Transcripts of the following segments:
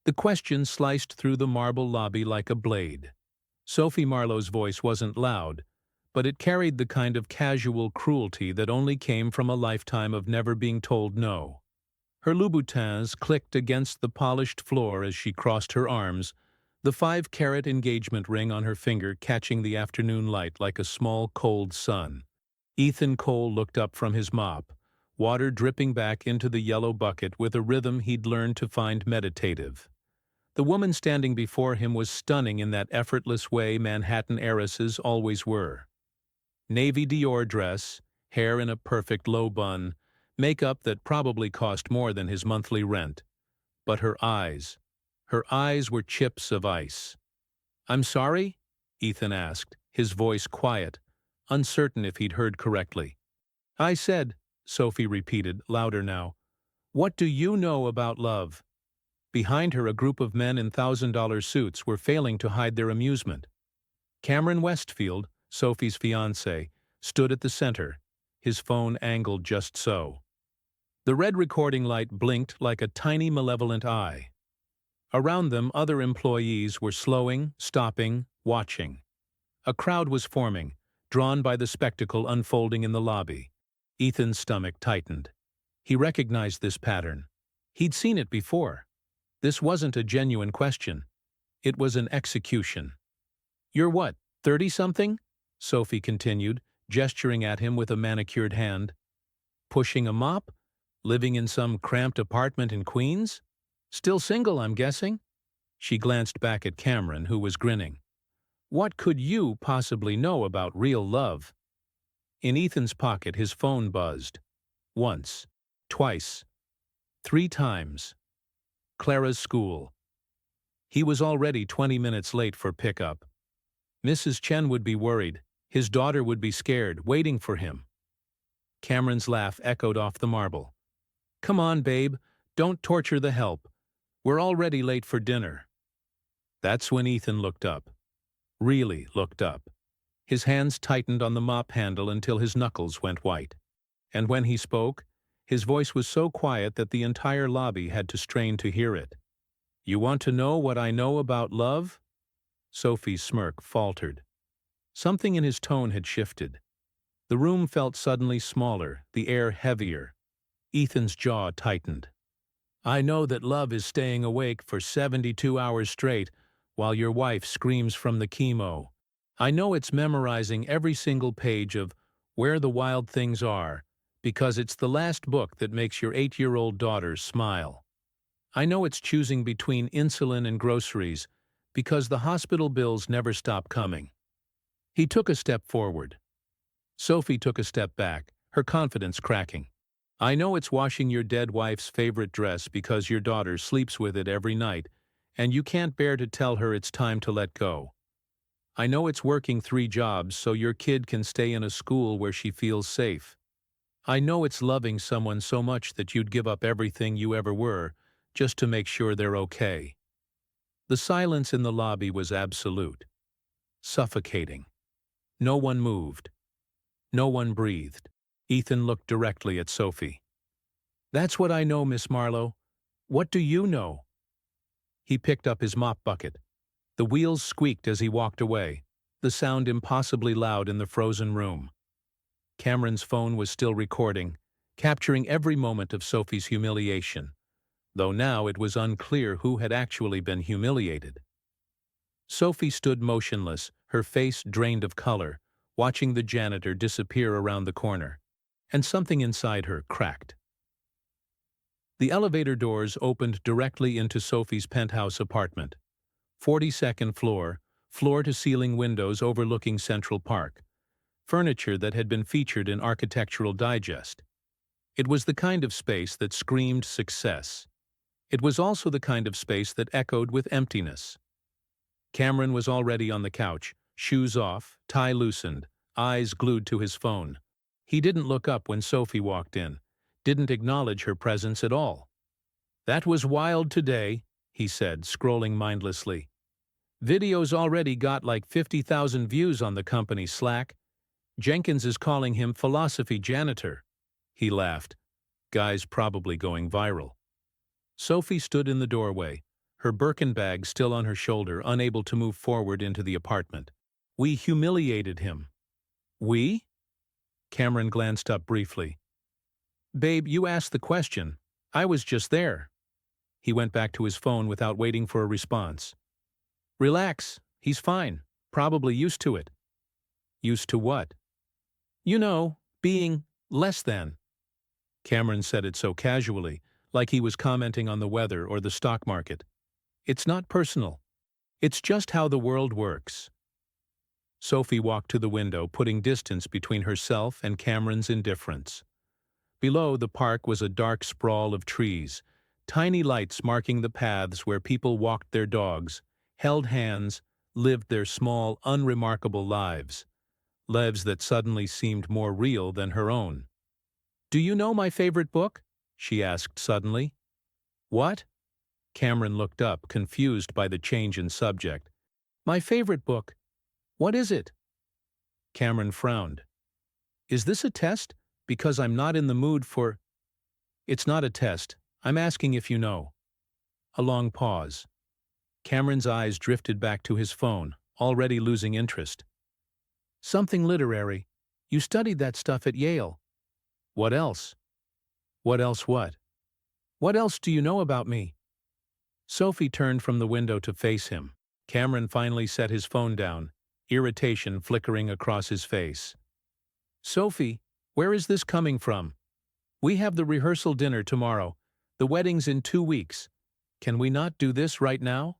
The question sliced through the marble lobby like a blade. Sophie Marlowe's voice wasn't loud, but it carried the kind of casual cruelty that only came from a lifetime of never being told no. Her Louboutins clicked against the polished floor as she crossed her arms, the 5-carat engagement ring on her finger catching the afternoon light like a small, cold sun. Ethan Cole looked up from his mop, water dripping back into the yellow bucket with a rhythm he'd learned to find meditative. The woman standing before him was stunning in that effortless way Manhattan heiresses always were. Navy Dior dress, hair in a perfect low bun, makeup that probably cost more than his monthly rent. But her eyes were chips of ice. "I'm sorry?" Ethan asked, his voice quiet, uncertain if he'd heard correctly. "I said," Sophie repeated, louder now, "what do you know about love?" Behind her, a group of men in $1,000 suits were failing to hide their amusement. Cameron Westfield, Sophie's fiancé, stood at the center, his phone angled just so. The red recording light blinked like a tiny malevolent eye. Around them, other employees were slowing, stopping, watching. A crowd was forming, drawn by the spectacle unfolding in the lobby. Ethan's stomach tightened. He recognized this pattern. He'd seen it before. This wasn't a genuine question. It was an execution. "You're what, 30-something?" Sophie continued, gesturing at him with a manicured hand. "Pushing a mop? Living in some cramped apartment in Queens? Still single, I'm guessing?" She glanced back at Cameron, who was grinning. "What could you possibly know about real love?" In Ethan's pocket, his phone buzzed. Once. Twice. 3 times. Clara's school. He was already 20 minutes late for pickup. Mrs. Chen would be worried. His daughter would be scared, waiting for him. Cameron's laugh echoed off the marble. "Come on, babe. Don't torture the help. We're already late for dinner." That's when Ethan looked up. Really looked up. His hands tightened on the mop handle until his knuckles went white. And when he spoke, his voice was so quiet that the entire lobby had to strain to hear it. "You want to know what I know about love?" Sophie's smirk faltered. Something in his tone had shifted. The room felt suddenly smaller, the air heavier. Ethan's jaw tightened. "I know that love is staying awake for 72 hours straight while your wife screams from the chemo. I know it's memorizing every single page of Where the Wild Things Are, because it's the last book that makes your 8-year-old daughter smile. I know it's choosing between insulin and groceries, because the hospital bills never stop coming." He took a step forward. Sophie took a step back, her confidence cracking. "I know it's washing your dead wife's favorite dress because your daughter sleeps with it every night, and you can't bear to tell her it's time to let go. I know it's working 3 jobs so your kid can stay in a school where she feels safe. I know it's loving someone so much that you'd give up everything you ever were just to make sure they're okay." The silence in the lobby was absolute. Suffocating. No one moved. No one breathed. Ethan looked directly at Sophie. "That's what I know, Miss Marlowe. What do you know?" He picked up his mop bucket. The wheels squeaked as he walked away, the sound impossibly loud in the frozen room. Cameron's phone was still recording, capturing every moment of Sophie's humiliation, though now it was unclear who had actually been humiliated. Sophie stood motionless, her face drained of color, watching the janitor disappear around the corner, and something inside her cracked. The elevator doors opened directly into Sophie's penthouse apartment. 42nd floor, floor-to-ceiling windows overlooking Central Park. Furniture that had been featured in Architectural Digest. It was the kind of space that screamed success. It was also the kind of space that echoed with emptiness. Cameron was already on the couch, shoes off, tie loosened, eyes glued to his phone. He didn't look up when Sophie walked in, didn't acknowledge her presence at all. "That was wild today," he said, scrolling mindlessly. "Video's already got like 50,000 views on the company Slack. Jenkins is calling him Philosophy Janitor." He laughed. Guy's probably going viral. Sophie stood in the doorway, her Birkin bag still on her shoulder, unable to move forward into the apartment. "We humiliated him." "We?" Cameron glanced up briefly. "Babe, you asked the question. I was just there." He went back to his phone without waiting for a response. "Relax. He's fine. Probably used to it." "Used to what?" "You know, being less than." Cameron said it so casually, like he was commenting on the weather or the stock market. "It's not personal. It's just how the world works." Sophie walked to the window, putting distance between herself and Cameron's indifference. Below, the park was a dark sprawl of trees, tiny lights marking the paths where people walked their dogs, held hands, lived their small, unremarkable lives that suddenly seemed more real than her own. "Do you know my favorite book?" she asked suddenly. "What?" Cameron looked up, confused by the change in subject. "My favorite book. What is it?" Cameron frowned. "Is this a test? Because I'm not in the mood for—" "It's not a test. I'm asking if you know." A long pause. Cameron's eyes drifted back to his phone, already losing interest. "Something literary. You studied that stuff at Yale." "What else?" "What else what?" "What else do you know about me?" Sophie turned from the window to face him. Cameron finally set his phone down, irritation flickering across his face. "Sophie, where is this coming from? We have the rehearsal dinner tomorrow. The wedding's in 2 weeks. Can we not do this right now?"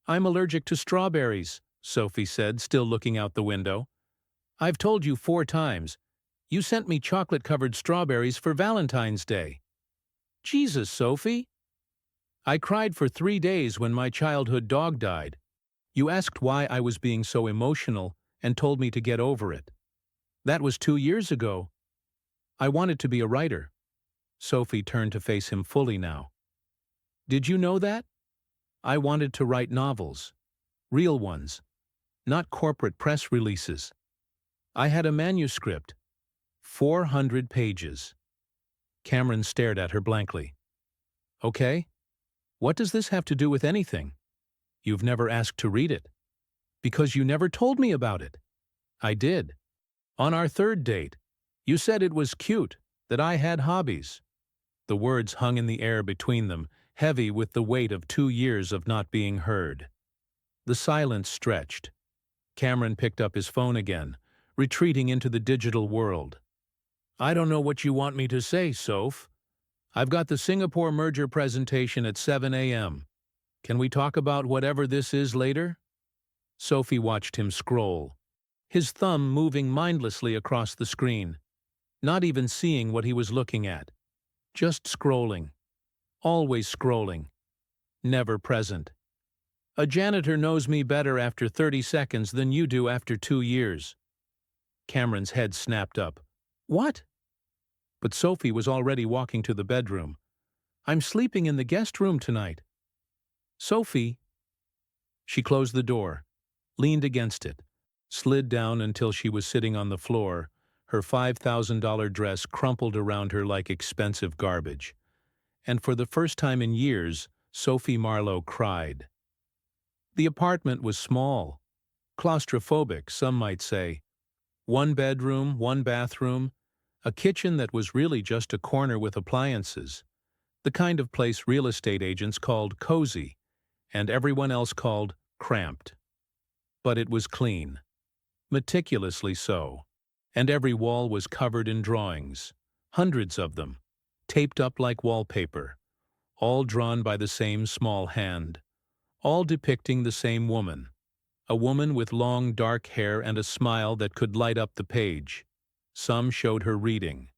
"I'm allergic to strawberries," Sophie said, still looking out the window. "I've told you 4 times. You sent me chocolate-covered strawberries for Valentine's Day." "Jesus, Sophie!" "I cried for 3 days when my childhood dog died. You asked why I was being so emotional and told me to get over it. That was 2 years ago. I wanted to be a writer." Sophie turned to face him fully now. "Did you know that? I wanted to write novels. Real ones. Not corporate press releases. I had a manuscript. 400 pages. Cameron stared at her blankly. "Okay. What does this have to do with anything? You've never asked to read it." "Because you never told me about it." "I did. On our 3rd date. You said it was cute, that I had hobbies." The words hung in the air between them, heavy with the weight of 2 years of not being heard. The silence stretched. Cameron picked up his phone again, retreating into the digital world. "I don't know what you want me to say, Soph. I've got the Singapore merger presentation at 7 a.m. Can we talk about whatever this is later?" Sophie watched him scroll, his thumb moving mindlessly across the screen, not even seeing what he was looking at. Just scrolling. Always scrolling. Never present. "A janitor knows me better after 30 seconds than you do after 2 years." Cameron's head snapped up. "What?" But Sophie was already walking to the bedroom. "I'm sleeping in the guest room tonight." "Sophie." She closed the door, leaned against it, slid down until she was sitting on the floor, her $5,000 dress crumpled around her like expensive garbage. And for the first time in years, Sophie Marlowe cried. The apartment was small, claustrophobic, some might say. 1 bedroom, 1 bathroom, a kitchen that was really just a corner with appliances, the kind of place real estate agents called cozy, and everyone else called cramped. But it was clean, meticulously so, and every wall was covered in drawings, hundreds of them, taped up like wallpaper, all drawn by the same small hand, all depicting the same woman, a woman with long dark hair and a smile that could light up the page. Some showed her reading,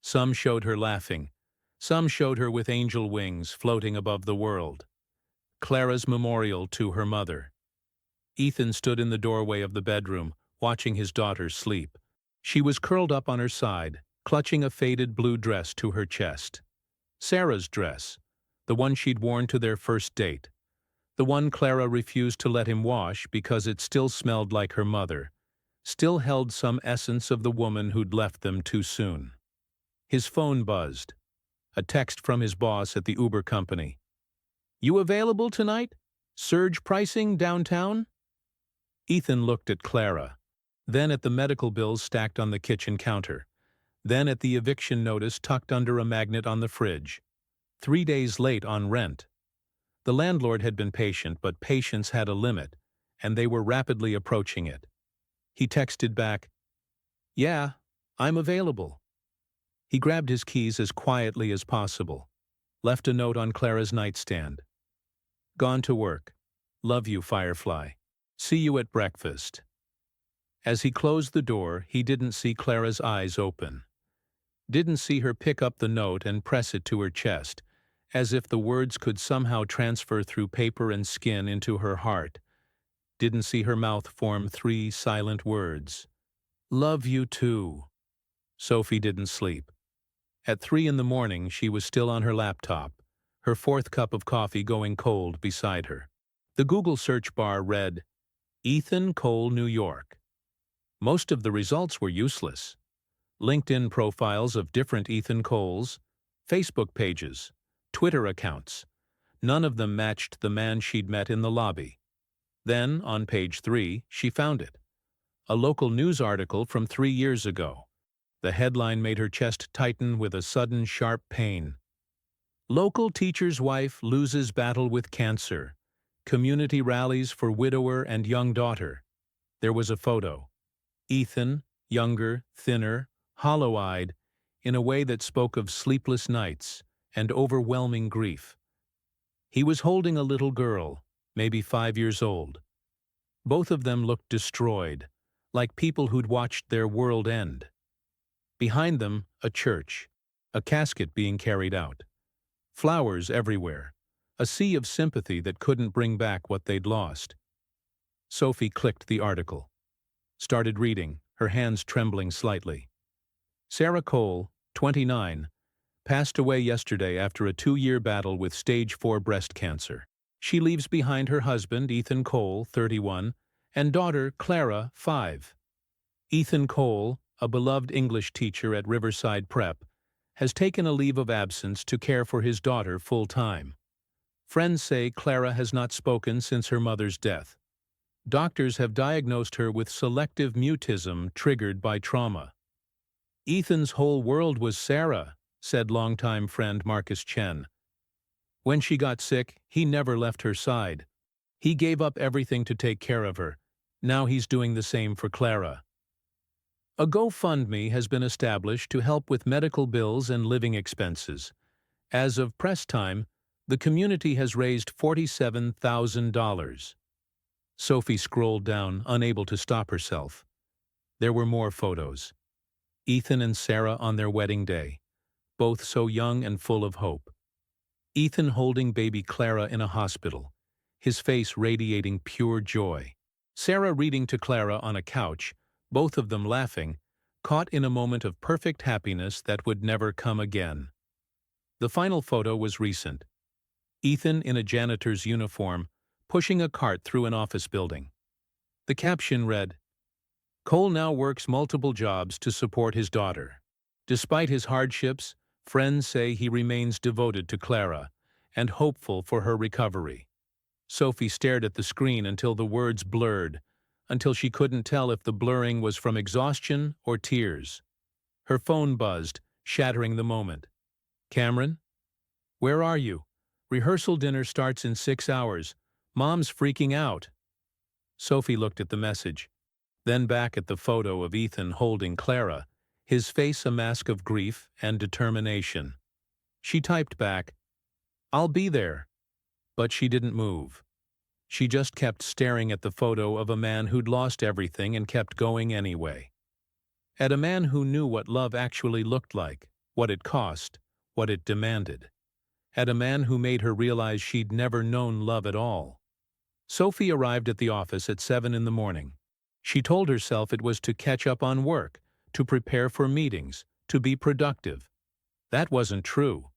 some showed her laughing, some showed her with angel wings floating above the world. Clara's memorial to her mother. Ethan stood in the doorway of the bedroom, watching his daughter sleep. She was curled up on her side, clutching a faded blue dress to her chest. Sarah's dress, the one she'd worn to their first date. The one Clara refused to let him wash because it still smelled like her mother, still held some essence of the woman who'd left them too soon. His phone buzzed. A text from his boss at the Uber company. You available tonight? Surge pricing downtown? Ethan looked at Clara, then at the medical bills stacked on the kitchen counter, then at the eviction notice tucked under a magnet on the fridge. 3 days late on rent. The landlord had been patient, but patience had a limit, and they were rapidly approaching it. He texted back, "Yeah, I'm available." He grabbed his keys as quietly as possible, left a note on Clara's nightstand. "Gone to work. Love you, Firefly. See you at breakfast." As he closed the door, he didn't see Clara's eyes open. Didn't see her pick up the note and press it to her chest, as if the words could somehow transfer through paper and skin into her heart. Didn't see her mouth form 3 silent words. "Love you too." Sophie didn't sleep. At 3 in the morning, she was still on her laptop, her 4th cup of coffee going cold beside her. The Google search bar read, Ethan Cole, New York. Most of the results were useless. LinkedIn profiles of different Ethan Coles, Facebook pages, Twitter accounts. None of them matched the man she'd met in the lobby. Then, on page 3, she found it. A local news article from 3 years ago. The headline made her chest tighten with a sudden sharp pain. Local teacher's wife loses battle with cancer. Community rallies for widower and young daughter. There was a photo. Ethan, younger, thinner, hollow-eyed, in a way that spoke of sleepless nights and overwhelming grief. He was holding a little girl, maybe 5 years old. Both of them looked destroyed, like people who'd watched their world end. Behind them, a church, a casket being carried out. Flowers everywhere, a sea of sympathy that couldn't bring back what they'd lost. Sophie clicked the article. Started reading, her hands trembling slightly. Sarah Cole, 29, passed away yesterday after a 2-year battle with stage 4 breast cancer. She leaves behind her husband, Ethan Cole, 31, and daughter, Clara, 5. Ethan Cole, a beloved English teacher at Riverside Prep, has taken a leave of absence to care for his daughter full-time. Friends say Clara has not spoken since her mother's death. Doctors have diagnosed her with selective mutism triggered by trauma. Ethan's whole world was Sarah, said longtime friend Marcus Chen. When she got sick, he never left her side. He gave up everything to take care of her. Now he's doing the same for Clara. A GoFundMe has been established to help with medical bills and living expenses. As of press time, the community has raised $47,000. Sophie scrolled down, unable to stop herself. There were more photos. Ethan and Sarah on their wedding day, both so young and full of hope. Ethan holding baby Clara in a hospital, his face radiating pure joy. Sarah reading to Clara on a couch, both of them laughing, caught in a moment of perfect happiness that would never come again. The final photo was recent. Ethan in a janitor's uniform, pushing a cart through an office building. The caption read, Cole now works multiple jobs to support his daughter. Despite his hardships, friends say he remains devoted to Clara and hopeful for her recovery. Sophie stared at the screen until the words blurred, until she couldn't tell if the blurring was from exhaustion or tears. Her phone buzzed, shattering the moment. Cameron? Where are you? Rehearsal dinner starts in 6 hours. Mom's freaking out. Sophie looked at the message, then back at the photo of Ethan holding Clara, his face a mask of grief and determination. She typed back, I'll be there. But she didn't move. She just kept staring at the photo of a man who'd lost everything and kept going anyway. At a man who knew what love actually looked like, what it cost, what it demanded. At a man who made her realize she'd never known love at all. Sophie arrived at the office at 7 in the morning. She told herself it was to catch up on work, to prepare for meetings, to be productive. That wasn't true.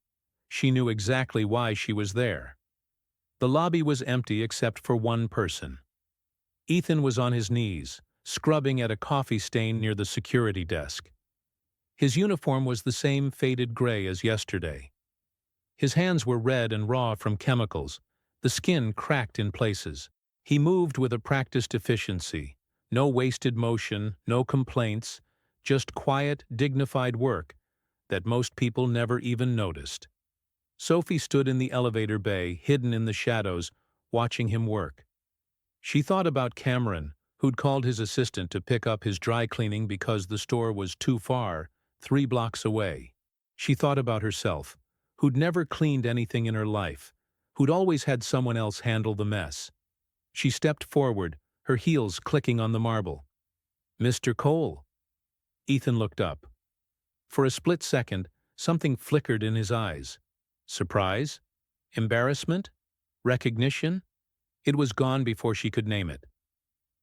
She knew exactly why she was there. The lobby was empty except for one person. Ethan was on his knees, scrubbing at a coffee stain near the security desk. His uniform was the same faded gray as yesterday. His hands were red and raw from chemicals, The skin cracked in places. He moved with a practiced efficiency. No wasted motion, no complaints, just quiet, dignified work that most people never even noticed. Sophie stood in the elevator bay, hidden in the shadows, watching him work. She thought about Cameron, who'd called his assistant to pick up his dry cleaning because the store was too far, 3 blocks away. She thought about herself, who'd never cleaned anything in her life, who'd always had someone else handle the mess. She stepped forward, her heels clicking on the marble. "Mr. Cole." Ethan looked up. For a split second, something flickered in his eyes. Surprise? Embarrassment? Recognition? It was gone before she could name it.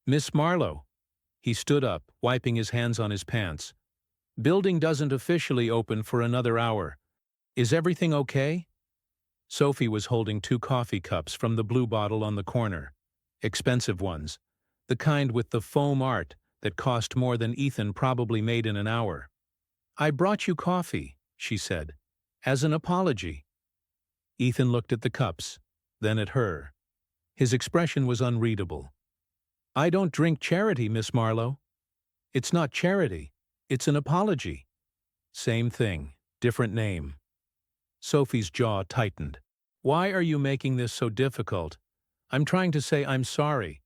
"Miss Marlowe." He stood up, wiping his hands on his pants. "Building doesn't officially open for another hour. Is everything okay?" Sophie was holding 2 coffee cups from the blue bottle on the corner. Expensive ones. The kind with the foam art that cost more than Ethan probably made in an hour. "I brought you coffee," she said, "as an apology." Ethan looked at the cups, then at her. His expression was unreadable. "I don't drink charity, Miss Marlowe." "It's not charity. It's an apology." Same thing, different name. Sophie's jaw tightened. "Why are you making this so difficult? I'm trying to say I'm sorry."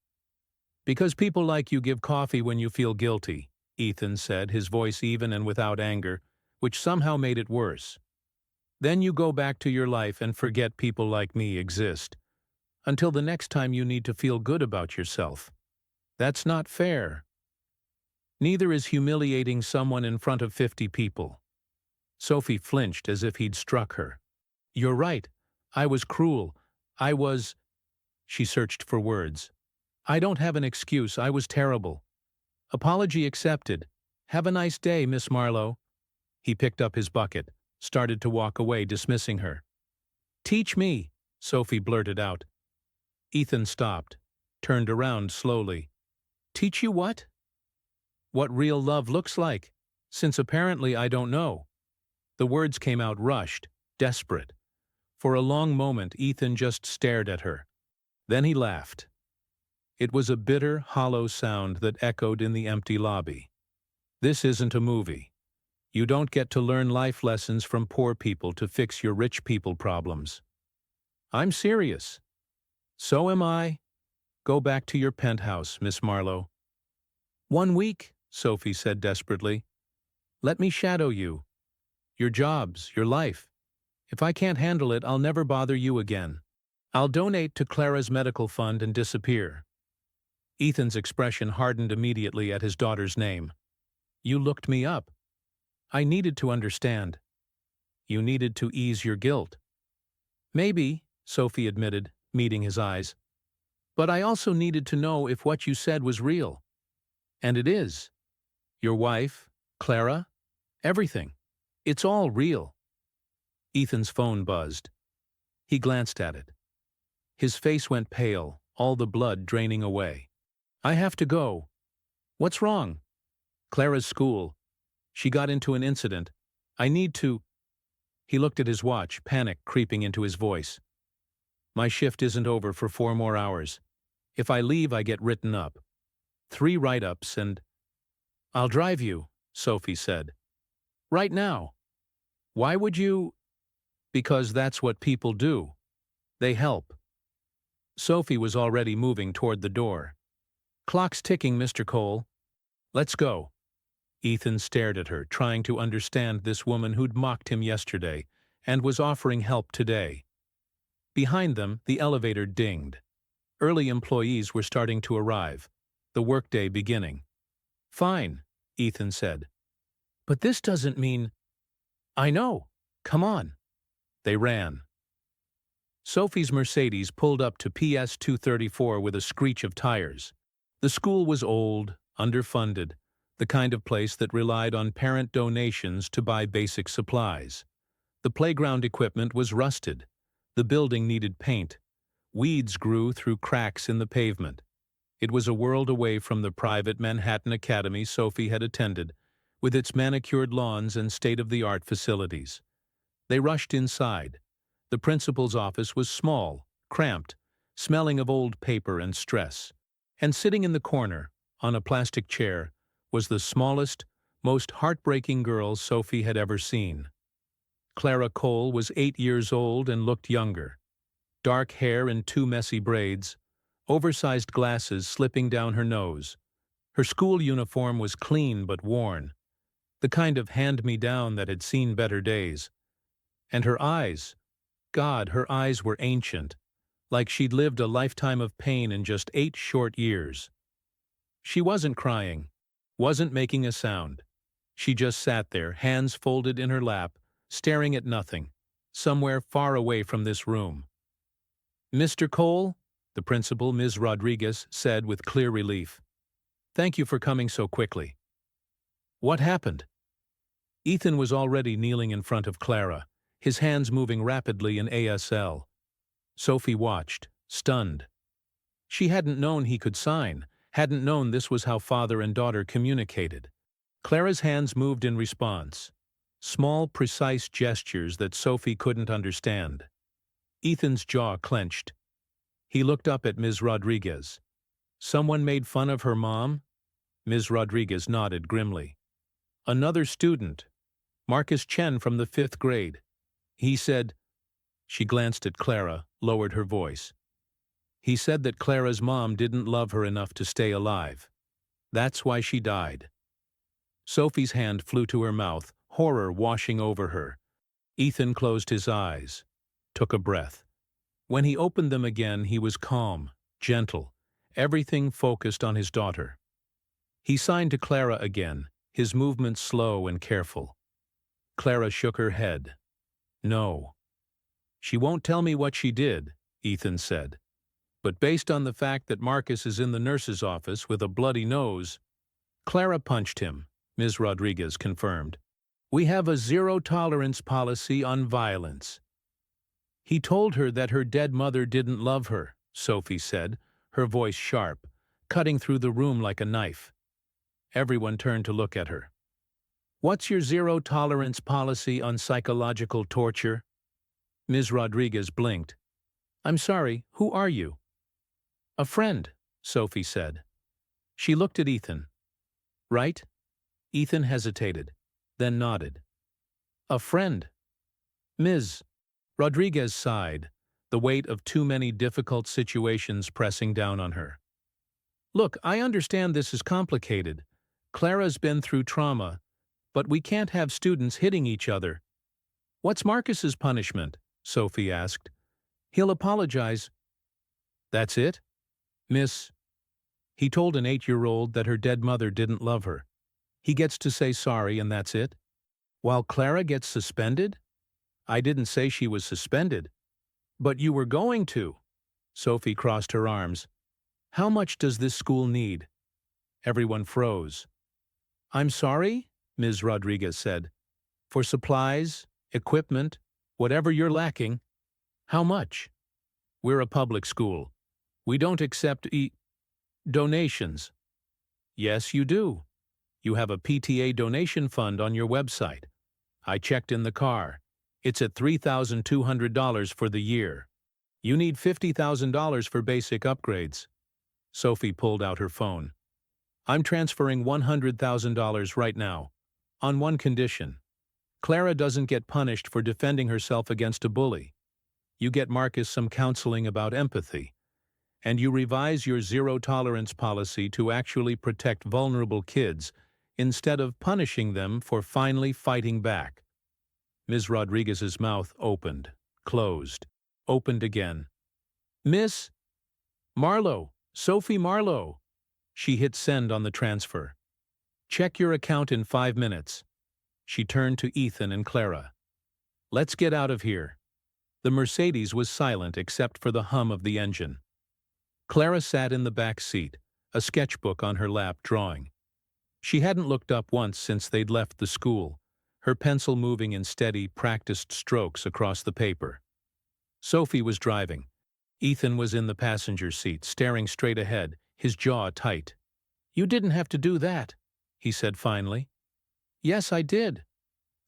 "Because people like you give coffee when you feel guilty," Ethan said, his voice even and without anger, which somehow made it worse. "Then you go back to your life and forget people like me exist. Until the next time you need to feel good about yourself. That's not fair. Neither is humiliating someone in front of 50 people." Sophie flinched as if he'd struck her. "You're right. I was cruel. I was—" She searched for words. "I don't have an excuse. I was terrible. Apology accepted. Have a nice day, Miss Marlowe." He picked up his bucket, started to walk away, dismissing her. "Teach me," Sophie blurted out. Ethan stopped, turned around slowly. "Teach you what?" "What real love looks like, since apparently I don't know." The words came out rushed, desperate. For a long moment Ethan just stared at her. Then he laughed. It was a bitter, hollow sound that echoed in the empty lobby. "This isn't a movie. You don't get to learn life lessons from poor people to fix your rich people problems." "I'm serious." "So am I. Go back to your penthouse, Miss Marlowe." "1 week," Sophie said desperately. "Let me shadow you. Your jobs, your life. If I can't handle it, I'll never bother you again. I'll donate to Clara's medical fund and disappear." Ethan's expression hardened immediately at his daughter's name. "You looked me up. I needed to understand. You needed to ease your guilt." "Maybe," Sophie admitted, meeting his eyes. "But I also needed to know if what you said was real. And it is. Your wife, Clara, everything. It's all real." Ethan's phone buzzed. He glanced at it. His face went pale, all the blood draining away. "I have to go." "What's wrong?" "Clara's school. She got into an incident. I need to—" He looked at his watch, panic creeping into his voice. "My shift isn't over for 4 more hours. If I leave, I get written up. 3 write-ups and—" "I'll drive you," Sophie said. "Right now." "Why would you—" "Because that's what people do. They help." Sophie was already moving toward the door. "Clock's ticking, Mr. Cole. Let's go." Ethan stared at her, trying to understand this woman who'd mocked him yesterday and was offering help today. Behind them, the elevator dinged. Early employees were starting to arrive, the workday beginning. "Fine," Ethan said. "But this doesn't mean—" "I know. Come on." They ran. Sophie's Mercedes pulled up to PS 234 with a screech of tires. The school was old, underfunded, the kind of place that relied on parent donations to buy basic supplies. The playground equipment was rusted. The building needed paint. Weeds grew through cracks in the pavement. It was a world away from the private Manhattan academy Sophie had attended, with its manicured lawns and state-of-the-art facilities. They rushed inside. The principal's office was small, cramped, smelling of old paper and stress. And sitting in the corner, on a plastic chair, was the smallest, most heartbreaking girl Sophie had ever seen. Clara Cole was 8 years old and looked younger. Dark hair in 2 messy braids, oversized glasses slipping down her nose. Her school uniform was clean but worn, the kind of hand-me-down that had seen better days. And her eyes, God, her eyes were ancient, like she'd lived a lifetime of pain in just 8 short years. She wasn't crying, wasn't making a sound. She just sat there, hands folded in her lap, staring at nothing, somewhere far away from this room. "Mr. Cole," the principal, Ms. Rodriguez, said with clear relief. "Thank you for coming so quickly." "What happened?" Ethan was already kneeling in front of Clara, his hands moving rapidly in ASL. Sophie watched, stunned. She hadn't known he could sign, hadn't known this was how father and daughter communicated. Clara's hands moved in response. Small, precise gestures that Sophie couldn't understand. Ethan's jaw clenched. He looked up at Ms. Rodriguez. "Someone made fun of her mom?" Ms. Rodriguez nodded grimly. "Another student, Marcus Chen from the 5th grade. He said—" She glanced at Clara, lowered her voice. "He said that Clara's mom didn't love her enough to stay alive. That's why she died." Sophie's hand flew to her mouth, horror washing over her. Ethan closed his eyes, took a breath. When he opened them again, he was calm, gentle, everything focused on his daughter. He signed to Clara again, his movements slow and careful. Clara shook her head. "No." "She won't tell me what she did," Ethan said. "But based on the fact that Marcus is in the nurse's office with a bloody nose—" "Clara punched him," Ms. Rodriguez confirmed. "We have a zero-tolerance policy on violence." "He told her that her dead mother didn't love her," Sophie said, her voice sharp, cutting through the room like a knife. Everyone turned to look at her. "What's your zero-tolerance policy on psychological torture?" Ms. Rodriguez blinked. "I'm sorry, who are you?" "A friend," Sophie said. She looked at Ethan. "Right?" Ethan hesitated, then nodded. "A friend." "Ms." Rodriguez sighed, the weight of too many difficult situations pressing down on her. "Look, I understand this is complicated. Clara's been through trauma, but we can't have students hitting each other." "What's Marcus's punishment?" Sophie asked. "He'll apologize." "That's it?" "Miss." "He told an 8-year-old that her dead mother didn't love her. He gets to say sorry and that's it? While Clara gets suspended?" "I didn't say she was suspended." "But you were going to." Sophie crossed her arms. "How much does this school need?" Everyone froze. "I'm sorry?" Ms. Rodriguez said. "For supplies, equipment, whatever you're lacking." "How much?" "We're a public school. We don't accept donations." "Yes, you do. You have a PTA donation fund on your website. I checked in the car. It's at $3,200 for the year. You need $50,000 for basic upgrades." Sophie pulled out her phone. "I'm transferring $100,000 right now, on one condition. Clara doesn't get punished for defending herself against a bully. You get Marcus some counseling about empathy. And you revise your zero-tolerance policy to actually protect vulnerable kids instead of punishing them for finally fighting back." Ms. Rodriguez's mouth opened, closed, opened again. "Miss Marlowe, Sophie Marlowe." She hit send on the transfer. "Check your account in 5 minutes." She turned to Ethan and Clara. "Let's get out of here." The Mercedes was silent except for the hum of the engine. Clara sat in the back seat, a sketchbook on her lap, drawing. She hadn't looked up once since they'd left the school, her pencil moving in steady, practiced strokes across the paper. Sophie was driving. Ethan was in the passenger seat, staring straight ahead, his jaw tight. "You didn't have to do that," he said finally. "Yes, I did.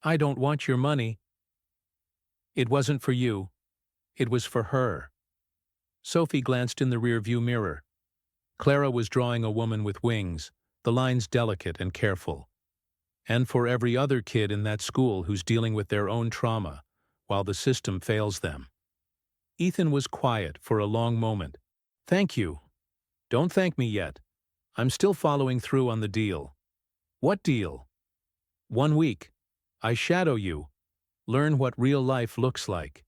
I don't want your money." "It wasn't for you. It was for her." Sophie glanced in the rearview mirror. Clara was drawing a woman with wings, the lines delicate and careful. And for every other kid in that school who's dealing with their own trauma, while the system fails them. Ethan was quiet for a long moment. Thank you. Don't thank me yet. I'm still following through on the deal. What deal? 1 week. I shadow you. Learn what real life looks like.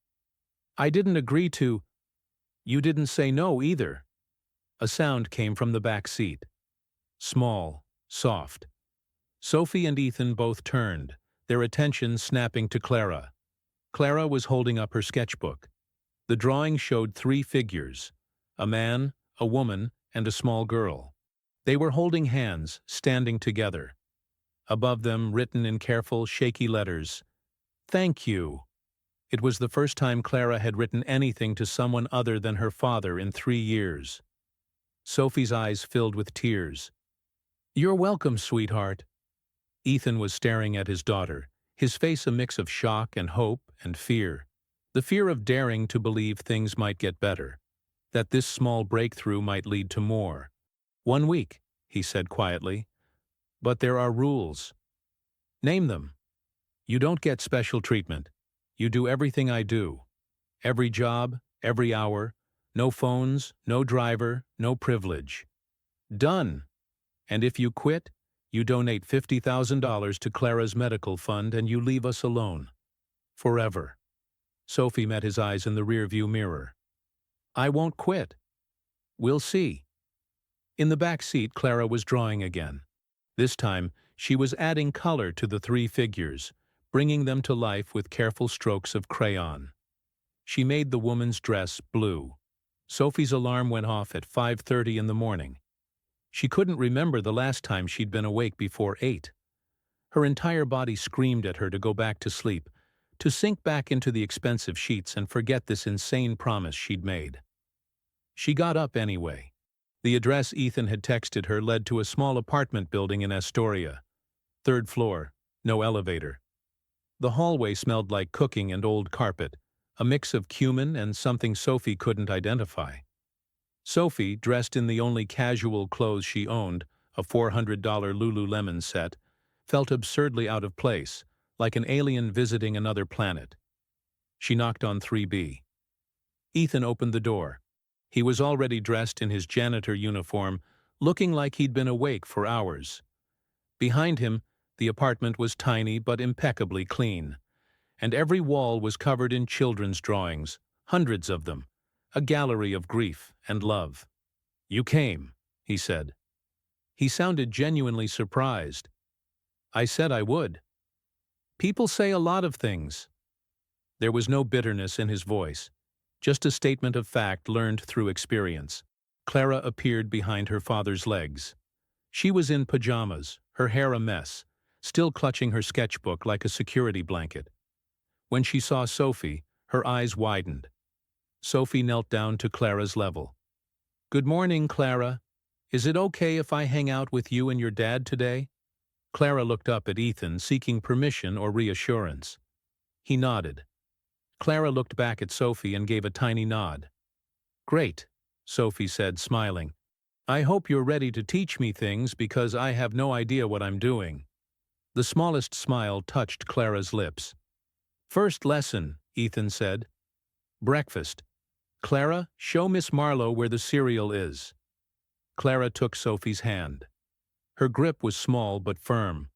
I didn't agree to. You didn't say no either. A sound came from the back seat. Small, soft. Sophie and Ethan both turned, their attention snapping to Clara. Clara was holding up her sketchbook. The drawing showed 3 figures: a man, a woman, and a small girl. They were holding hands, standing together. Above them, written in careful, shaky letters, "Thank you." It was the first time Clara had written anything to someone other than her father in 3 years. Sophie's eyes filled with tears. "You're welcome, sweetheart." Ethan was staring at his daughter, his face a mix of shock and hope and fear. The fear of daring to believe things might get better, that this small breakthrough might lead to more. 1 week, he said quietly. But there are rules. Name them. You don't get special treatment. You do everything I do. Every job, every hour. No phones, no driver, no privilege. Done. And if you quit, you donate $50,000 to Clara's medical fund and you leave us alone. Forever. Sophie met his eyes in the rearview mirror. I won't quit. We'll see. In the back seat, Clara was drawing again. This time, she was adding color to the 3 figures, bringing them to life with careful strokes of crayon. She made the woman's dress blue. Sophie's alarm went off at 5:30 in the morning. She couldn't remember the last time she'd been awake before 8. Her entire body screamed at her to go back to sleep, to sink back into the expensive sheets and forget this insane promise she'd made. She got up anyway. The address Ethan had texted her led to a small apartment building in Astoria. 3rd floor, no elevator. The hallway smelled like cooking and old carpet, a mix of cumin and something Sophie couldn't identify. Sophie, dressed in the only casual clothes she owned, a $400 Lululemon set, felt absurdly out of place, like an alien visiting another planet. She knocked on 3B. Ethan opened the door. He was already dressed in his janitor uniform, looking like he'd been awake for hours. Behind him, the apartment was tiny but impeccably clean, and every wall was covered in children's drawings, hundreds of them, a gallery of grief and love. You came, he said. He sounded genuinely surprised. I said I would. People say a lot of things. There was no bitterness in his voice, just a statement of fact learned through experience. Clara appeared behind her father's legs. She was in pajamas, her hair a mess, still clutching her sketchbook like a security blanket. When she saw Sophie, her eyes widened. Sophie knelt down to Clara's level. Good morning, Clara. Is it okay if I hang out with you and your dad today? Clara looked up at Ethan, seeking permission or reassurance. He nodded. Clara looked back at Sophie and gave a tiny nod. Great, Sophie said, smiling. I hope you're ready to teach me things because I have no idea what I'm doing. The smallest smile touched Clara's lips. First lesson, Ethan said. Breakfast. Clara, show Miss Marlowe where the cereal is. Clara took Sophie's hand. Her grip was small but firm.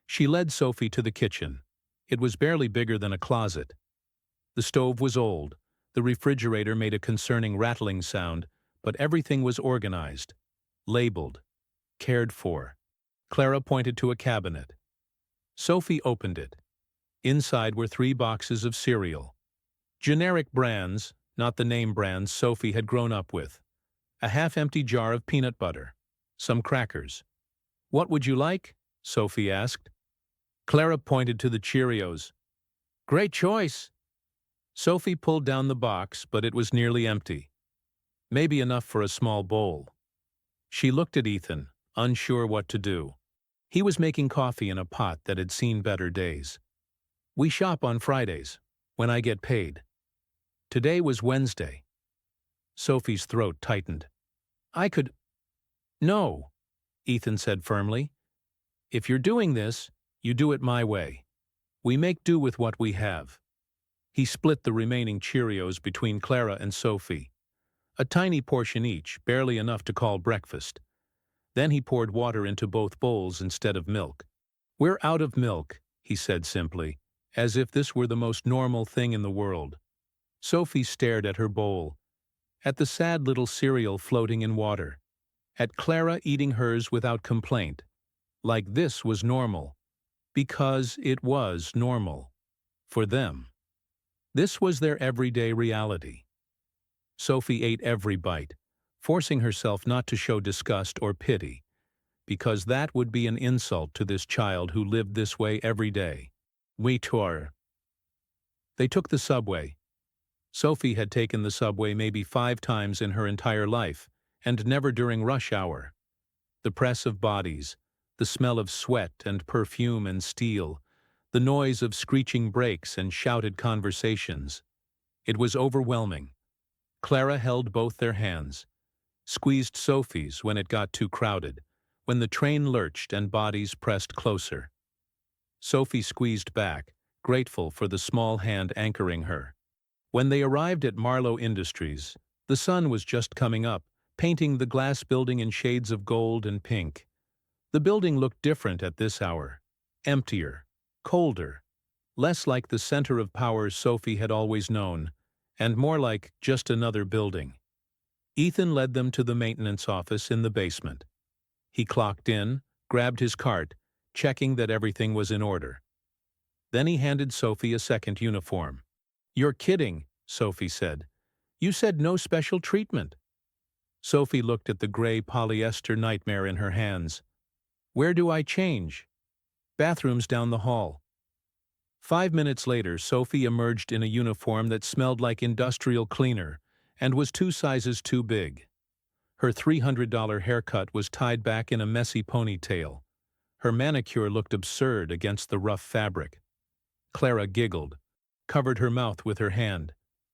She led Sophie to the kitchen. It was barely bigger than a closet. The stove was old. The refrigerator made a concerning rattling sound, but everything was organized, labeled, cared for. Clara pointed to a cabinet. Sophie opened it. Inside were 3 boxes of cereal. Generic brands, not the name brands Sophie had grown up with. A half-empty jar of peanut butter. Some crackers. What would you like? Sophie asked. Clara pointed to the Cheerios. Great choice. Sophie pulled down the box, but it was nearly empty. Maybe enough for a small bowl. She looked at Ethan, unsure what to do. He was making coffee in a pot that had seen better days. We shop on Fridays, when I get paid. Today was Wednesday. Sophie's throat tightened. I could… No, Ethan said firmly. If you're doing this, you do it my way. We make do with what we have. He split the remaining Cheerios between Clara and Sophie. A tiny portion each, barely enough to call breakfast. Then he poured water into both bowls instead of milk. We're out of milk, he said simply, as if this were the most normal thing in the world. Sophie stared at her bowl, at the sad little cereal floating in water, at Clara eating hers without complaint, like this was normal, because it was normal. For them. This was their everyday reality. Sophie ate every bite, forcing herself not to show disgust or pity, because that would be an insult to this child who lived this way every day. We tore. They took the subway. Sophie had taken the subway maybe 5 times in her entire life, and never during rush hour. The press of bodies, the smell of sweat and perfume and steel, the noise of screeching brakes and shouted conversations. It was overwhelming. Clara held both their hands, squeezed Sophie's when it got too crowded, when the train lurched and bodies pressed closer. Sophie squeezed back, grateful for the small hand anchoring her. When they arrived at Marlowe Industries, the sun was just coming up, painting the glass building in shades of gold and pink. The building looked different at this hour, emptier, colder, less like the center of power Sophie had always known, and more like just another building. Ethan led them to the maintenance office in the basement. He clocked in, grabbed his cart, checking that everything was in order. Then he handed Sophie a second uniform. You're kidding, Sophie said. You said no special treatment. Sophie looked at the gray polyester nightmare in her hands. Where do I change? Bathrooms down the hall. 5 minutes later, Sophie emerged in a uniform that smelled like industrial cleaner and was 2 sizes too big. Her $300 haircut was tied back in a messy ponytail. Her manicure looked absurd against the rough fabric. Clara giggled, covered her mouth with her hand.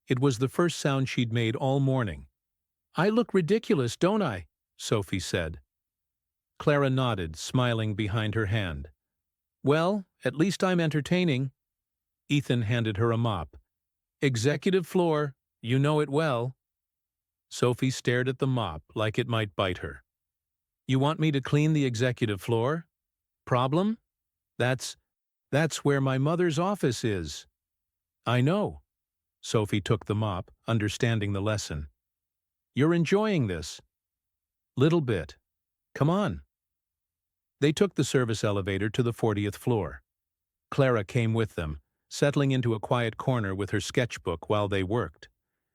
It was the first sound she'd made all morning. I look ridiculous, don't I? Sophie said. Clara nodded, smiling behind her hand. Well, at least I'm entertaining. Ethan handed her a mop. Executive floor, you know it well. Sophie stared at the mop like it might bite her. You want me to clean the executive floor? Problem? That's where my mother's office is. I know. Sophie took the mop, understanding the lesson. You're enjoying this. Little bit. Come on. They took the service elevator to the 40th floor. Clara came with them, settling into a quiet corner with her sketchbook while they worked.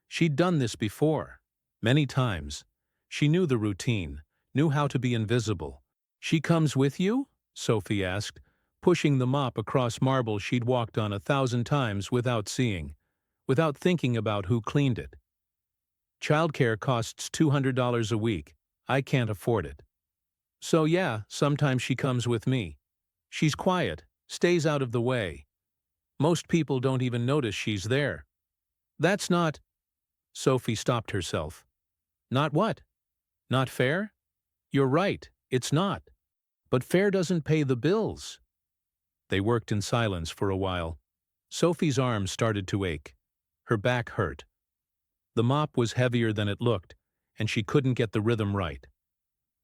She'd done this before, many times. She knew the routine, knew how to be invisible. She comes with you? Sophie asked, pushing the mop across marble she'd walked on 1,000 times without seeing, without thinking about who cleaned it. Childcare costs $200 a week. I can't afford it. So yeah, sometimes she comes with me. She's quiet, stays out of the way. Most people don't even notice she's there. That's not… Sophie stopped herself. Not what? Not fair? You're right, it's not. But fair doesn't pay the bills. They worked in silence for a while. Sophie's arms started to ache. Her back hurt. The mop was heavier than it looked, and she couldn't get the rhythm right.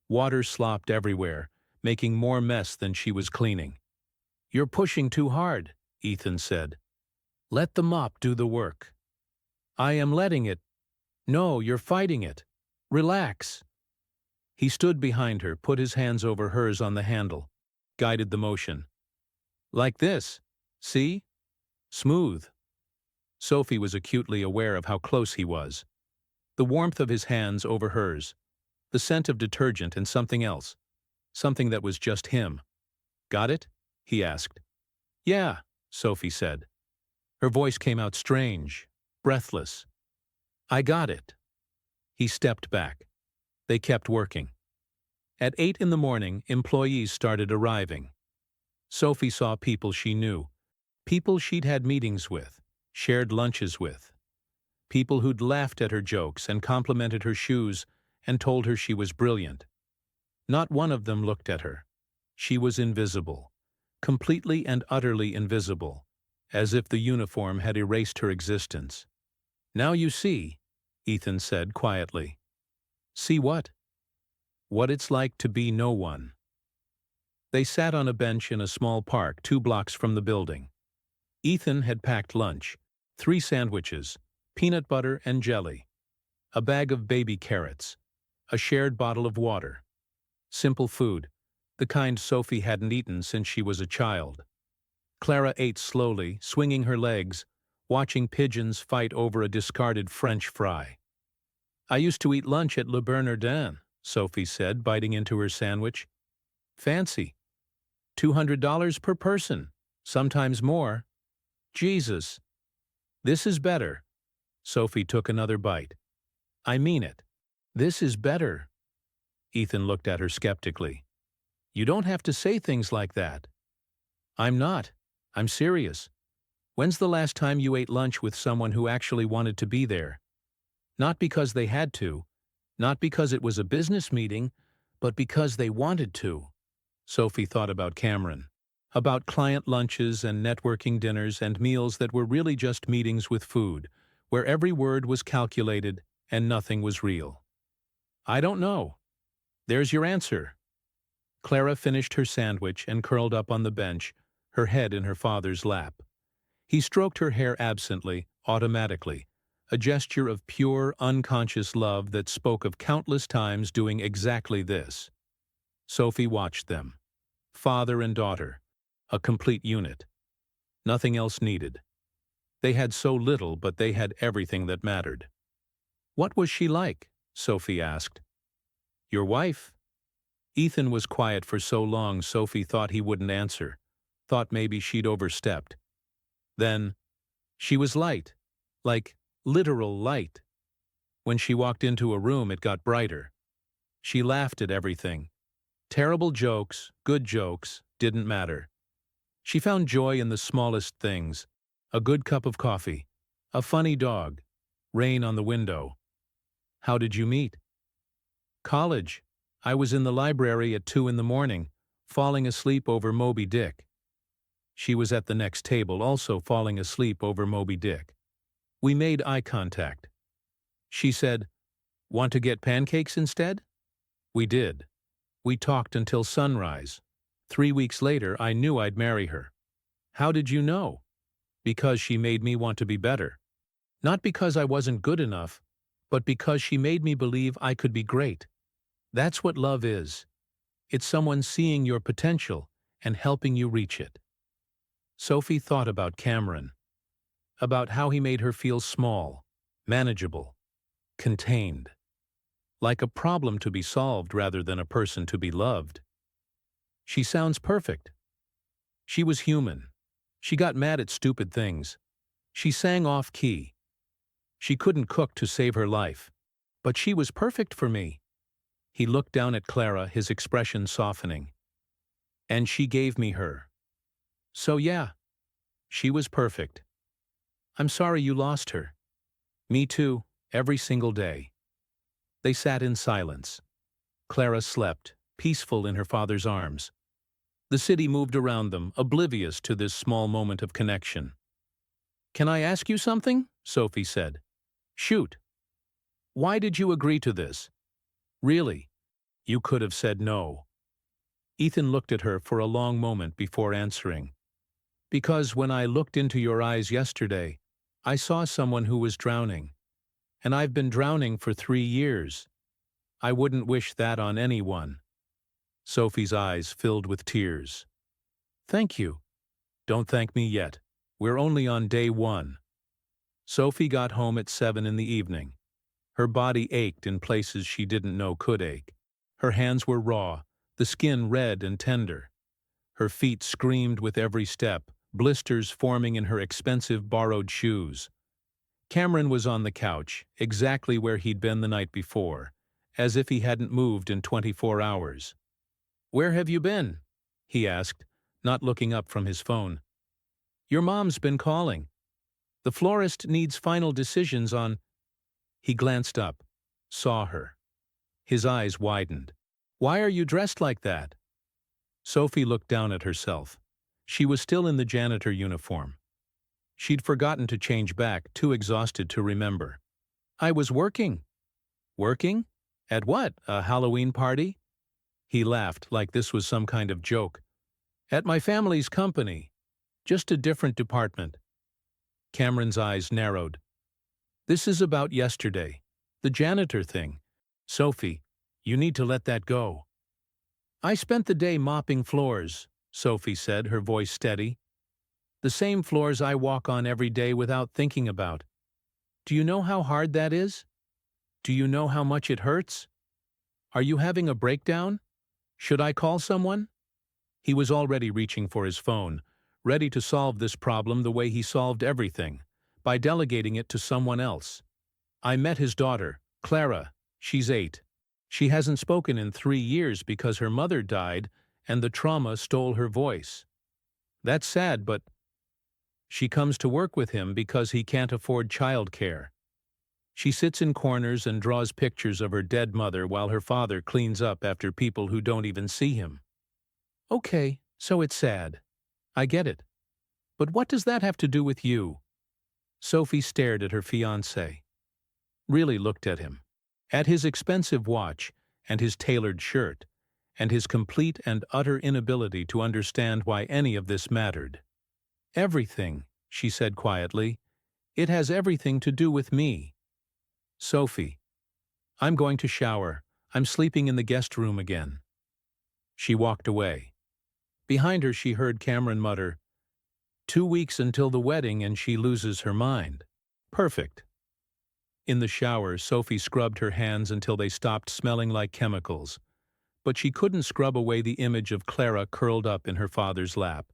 Water slopped everywhere, making more mess than she was cleaning. You're pushing too hard, Ethan said. Let the mop do the work. I am letting it. No, you're fighting it. Relax. He stood behind her, put his hands over hers on the handle, guided the motion. Like this. See? Smooth. Sophie was acutely aware of how close he was. The warmth of his hands over hers, the scent of detergent and something else, something that was just him. Got it? He asked. Yeah, Sophie said. Her voice came out strange, breathless. I got it. He stepped back. They kept working. At 8 in the morning, employees started arriving. Sophie saw people she knew, people she'd had meetings with, shared lunches with, people who'd laughed at her jokes and complimented her shoes and told her she was brilliant. Not one of them looked at her. She was invisible, completely and utterly invisible, as if the uniform had erased her existence. "Now you see," Ethan said quietly. "See what?" "What it's like to be no one." They sat on a bench in a small park 2 blocks from the building. Ethan had packed lunch, 3 sandwiches, peanut butter and jelly, a bag of baby carrots, a shared bottle of water. Simple food, the kind Sophie hadn't eaten since she was a child. Clara ate slowly, swinging her legs, watching pigeons fight over a discarded French fry. "I used to eat lunch at Le Bernardin," Sophie said, biting into her sandwich. "Fancy. $200 per person, sometimes more. Jesus. This is better." Sophie took another bite. "I mean it. This is better." Ethan looked at her skeptically. "You don't have to say things like that." "I'm not. I'm serious. When's the last time you ate lunch with someone who actually wanted to be there? Not because they had to, not because it was a business meeting, but because they wanted to." Sophie thought about Cameron, about client lunches and networking dinners and meals that were really just meetings with food, where every word was calculated and nothing was real. "I don't know. There's your answer." Clara finished her sandwich and curled up on the bench, her head in her father's lap. He stroked her hair absently, automatically, a gesture of pure, unconscious love that spoke of countless times doing exactly this. Sophie watched them. Father and daughter, a complete unit. Nothing else needed. They had so little, but they had everything that mattered. "What was she like?" Sophie asked. "Your wife?" Ethan was quiet for so long Sophie thought he wouldn't answer, thought maybe she'd overstepped. Then, "She was light, like literal light. When she walked into a room it got brighter. She laughed at everything. Terrible jokes, good jokes, didn't matter. She found joy in the smallest things, a good cup of coffee, a funny dog, rain on the window." "How did you meet?" "College. I was in the library at 2 in the morning, falling asleep over Moby Dick." She was at the next table, also falling asleep over Moby Dick. We made eye contact. She said, "Want to get pancakes instead?" We did. We talked until sunrise. 3 weeks later, I knew I'd marry her. "How did you know?" "Because she made me want to be better. Not because I wasn't good enough, but because she made me believe I could be great. That's what love is. It's someone seeing your potential and helping you reach it." Sophie thought about Cameron, about how he made her feel small, manageable, contained, like a problem to be solved rather than a person to be loved. "She sounds perfect." She was human. She got mad at stupid things. She sang off-key. She couldn't cook to save her life. But she was perfect for me. He looked down at Clara, his expression softening. "And she gave me her. So yeah, she was perfect. I'm sorry you lost her." "Me too, every single day." They sat in silence. Clara slept, peaceful in her father's arms. The city moved around them, oblivious to this small moment of connection. "Can I ask you something?" Sophie said. "Shoot. Why did you agree to this? Really, you could have said no." Ethan looked at her for a long moment before answering. "Because when I looked into your eyes yesterday, I saw someone who was drowning. And I've been drowning for 3 years. I wouldn't wish that on anyone." Sophie's eyes filled with tears. "Thank you." "Don't thank me yet. We're only on day 1. Sophie got home at 7 in the evening. Her body ached in places she didn't know could ache. Her hands were raw, the skin red and tender. Her feet screamed with every step, blisters forming in her expensive borrowed shoes. Cameron was on the couch, exactly where he'd been the night before, as if he hadn't moved in 24 hours. "Where have you been?" he asked, not looking up from his phone. "Your mom's been calling." The florist needs final decisions on—" He glanced up, saw her. His eyes widened. "Why are you dressed like that?" Sophie looked down at herself. She was still in the janitor uniform. She'd forgotten to change back, too exhausted to remember. "I was working." "Working? At what, a Halloween party?" He laughed like this was some kind of joke. "At my family's company. Just a different department." Cameron's eyes narrowed. "This is about yesterday. The janitor thing. Sophie, you need to let that go." "I spent the day mopping floors," Sophie said, her voice steady. "The same floors I walk on every day without thinking about. Do you know how hard that is? Do you know how much it hurts? Are you having a breakdown? Should I call someone?" He was already reaching for his phone, ready to solve this problem the way he solved everything, by delegating it to someone else. "I met his daughter, Clara. She's 8. She hasn't spoken in 3 years because her mother died and the trauma stole her voice. That's sad, but she comes to work with him because he can't afford childcare. She sits in corners and draws pictures of her dead mother while her father cleans up after people who don't even see him." "Okay, so it's sad. I get it. But what does that have to do with you?" Sophie stared at her fiancé. Really looked at him. At his expensive watch, and his tailored shirt, and his complete and utter inability to understand why any of this mattered. "Everything," she said quietly. "It has everything to do with me." "Sophie, I'm going to shower. I'm sleeping in the guest room again." She walked away. Behind her she heard Cameron mutter, "2 weeks until the wedding and she loses her mind. Perfect." In the shower, Sophie scrubbed her hands until they stopped smelling like chemicals. But she couldn't scrub away the image of Clara curled up in her father's lap,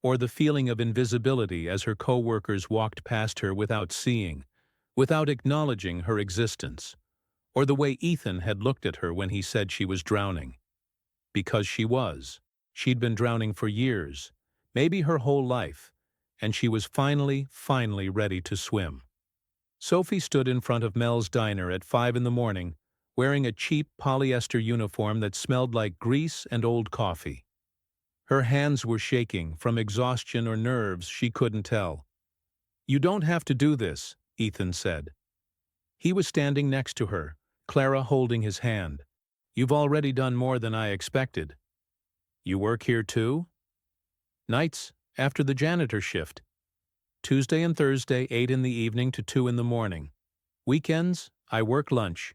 or the feeling of invisibility as her co-workers walked past her without seeing, without acknowledging her existence, or the way Ethan had looked at her when he said she was drowning. Because she was. She'd been drowning for years, maybe her whole life, and she was finally ready to swim. Sophie stood in front of Mel's diner at 5 in the morning, wearing a cheap polyester uniform that smelled like grease and old coffee. Her hands were shaking from exhaustion or nerves, she couldn't tell. "You don't have to do this," Ethan said. He was standing next to her, Clara holding his hand. "You've already done more than I expected." "You work here too?" "Nights, after the janitor shift. Tuesday and Thursday, 8 in the evening to 2 in the morning. Weekends, I work lunch.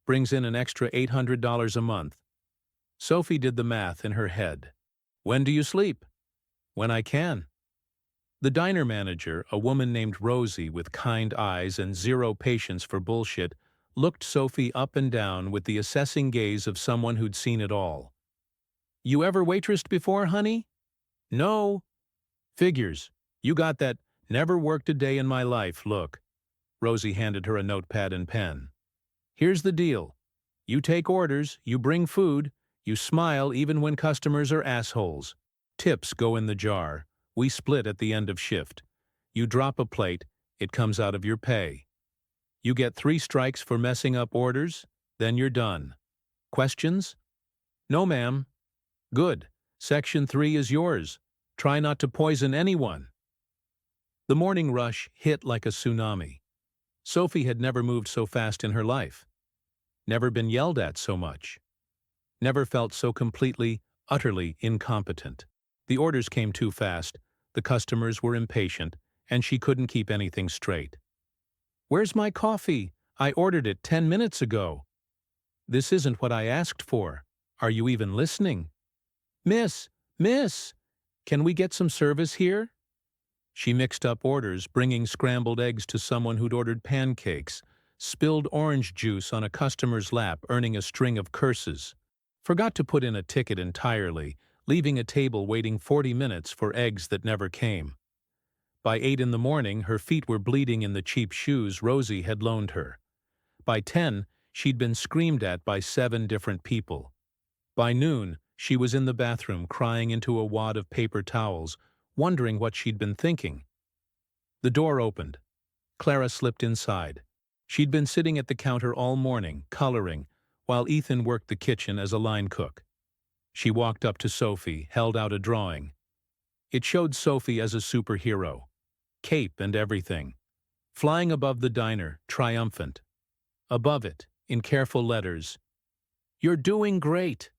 Brings in an extra $800 a month." Sophie did the math in her head. "When do you sleep?" "When I can." The diner manager, a woman named Rosie with kind eyes and zero patience for bullshit, looked Sophie up and down with the assessing gaze of someone who'd seen it all. "You ever waitressed before, honey?" "No." "Figures. You got that never worked a day in my life look." Rosie handed her a notepad and pen. "Here's the deal. You take orders, you bring food, you smile even when customers are assholes. Tips go in the jar. We split at the end of shift. You drop a plate, it comes out of your pay. You get 3 strikes for messing up orders, then you're done. Questions?" "No, ma'am." "Good. Section 3 is yours. Try not to poison anyone." The morning rush hit like a tsunami. Sophie had never moved so fast in her life. Never been yelled at so much. Never felt so completely, utterly incompetent. The orders came too fast, the customers were impatient, and she couldn't keep anything straight. "Where's my coffee? I ordered it 10 minutes ago." "This isn't what I asked for. Are you even listening?" Miss, can we get some service here?" She mixed up orders, bringing scrambled eggs to someone who'd ordered pancakes, spilled orange juice on a customer's lap, earning a string of curses. Forgot to put in a ticket entirely, leaving a table waiting 40 minutes for eggs that never came. By 8 in the morning, her feet were bleeding in the cheap shoes Rosie had loaned her. By 10, she'd been screamed at by 7 different people. By noon, she was in the bathroom crying into a wad of paper towels, wondering what she'd been thinking. The door opened. Clara slipped inside. She'd been sitting at the counter all morning, coloring, while Ethan worked the kitchen as a line cook. She walked up to Sophie, held out a drawing. It showed Sophie as a superhero. Cape and everything. Flying above the diner, triumphant. Above it, in careful letters, "You're doing great."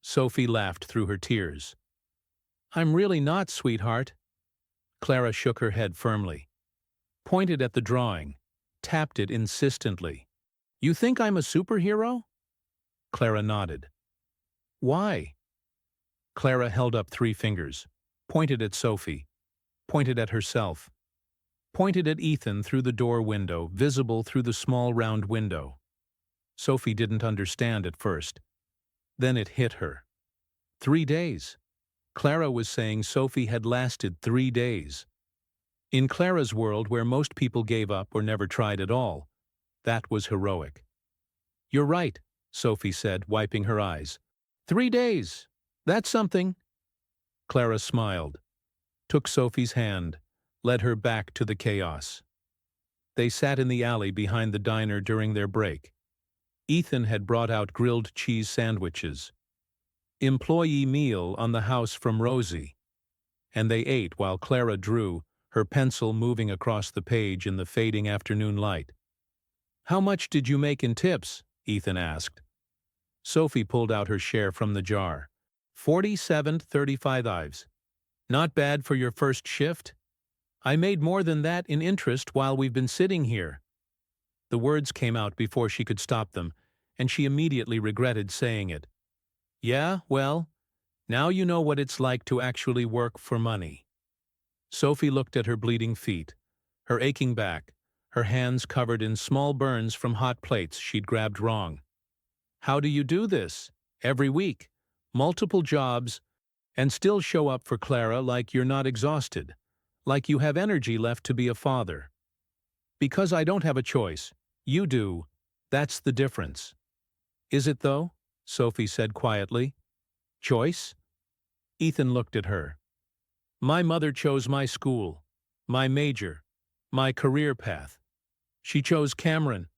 Sophie laughed through her tears. "I'm really not, sweetheart." Clara shook her head firmly. Pointed at the drawing. Tapped it insistently. "You think I'm a superhero?" Clara nodded. "Why?" Clara held up 3 fingers. Pointed at Sophie. Pointed at herself. Pointed at Ethan through the door window, visible through the small round window. Sophie didn't understand at first. Then it hit her. 3 days. Clara was saying Sophie had lasted 3 days. In Clara's world, where most people gave up or never tried at all, that was heroic. "You're right," Sophie said, wiping her eyes. 3 days. That's something." Clara smiled, took Sophie's hand, led her back to the chaos. They sat in the alley behind the diner during their break. Ethan had brought out grilled cheese sandwiches. Employee meal on the house from Rosie. And they ate while Clara drew, her pencil moving across the page in the fading afternoon light. "How much did you make in tips?" Ethan asked. Sophie pulled out her share from the jar. 47.35. "Not bad for your first shift?" "I made more than that in interest while we've been sitting here." The words came out before she could stop them, and she immediately regretted saying it. "Yeah, well, now you know what it's like to actually work for money." Sophie looked at her bleeding feet, her aching back, her hands covered in small burns from hot plates she'd grabbed wrong. "How do you do this? Every week? Multiple jobs, and still show up for Clara like you're not exhausted, like you have energy left to be a father?" "Because I don't have a choice. You do. That's the difference." "Is it though?" Sophie said quietly. "Choice?" Ethan looked at her. "My mother chose my school, my major, my career path. She chose Cameron.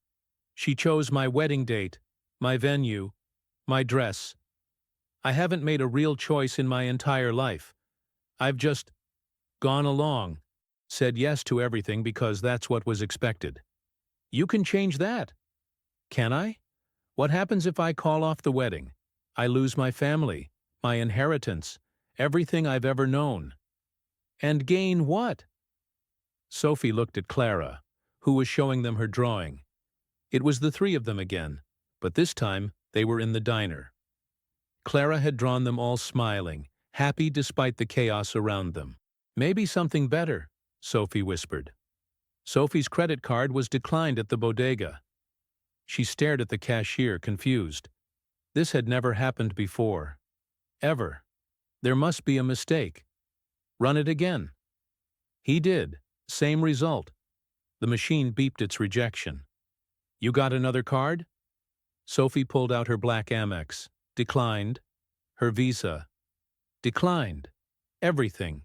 She chose my wedding date, my venue, my dress. I haven't made a real choice in my entire life. I've just gone along, said yes to everything because that's what was expected." "You can change that." "Can I? What happens if I call off the wedding? I lose my family, my inheritance, everything I've ever known." "And gain what?" Sophie looked at Clara, who was showing them her drawing. It was the 3 of them again, but this time they were in the diner. Clara had drawn them all smiling, happy despite the chaos around them. "Maybe something better," Sophie whispered. Sophie's credit card was declined at the bodega. She stared at the cashier, confused. This had never happened before. Ever. There must be a mistake. "Run it again." He did. Same result. The machine beeped its rejection. "You got another card?" Sophie pulled out her black Amex. Declined. Her Visa. Declined. Everything.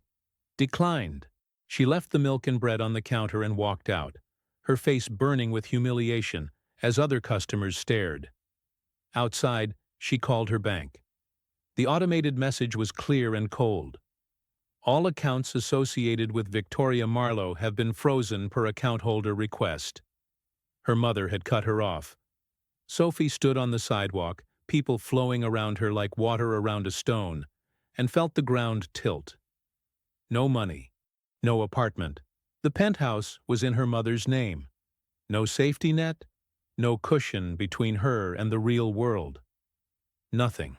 Declined. She left the milk and bread on the counter and walked out, her face burning with humiliation as other customers stared. Outside, she called her bank. The automated message was clear and cold. "All accounts associated with Victoria Marlowe have been frozen per account holder request." Her mother had cut her off. Sophie stood on the sidewalk, people flowing around her like water around a stone, and felt the ground tilt. No money. No apartment. The penthouse was in her mother's name. No safety net. No cushion between her and the real world. Nothing.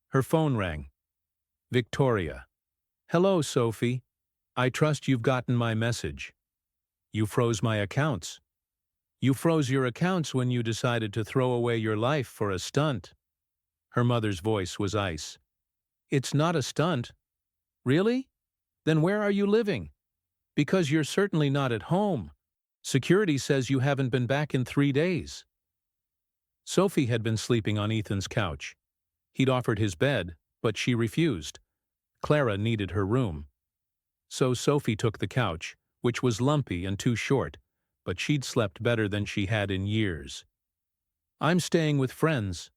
Her phone rang. Victoria. "Hello, Sophie. I trust you've gotten my message. You froze my accounts." "You froze your accounts when you decided to throw away your life for a stunt." Her mother's voice was ice. "It's not a stunt." "Really? Then where are you living? Because you're certainly not at home. Security says you haven't been back in 3 days." Sophie had been sleeping on Ethan's couch. He'd offered his bed, but she refused. Clara needed her room. So Sophie took the couch, which was lumpy and too short, but she'd slept better than she had in years. I'm staying with friends.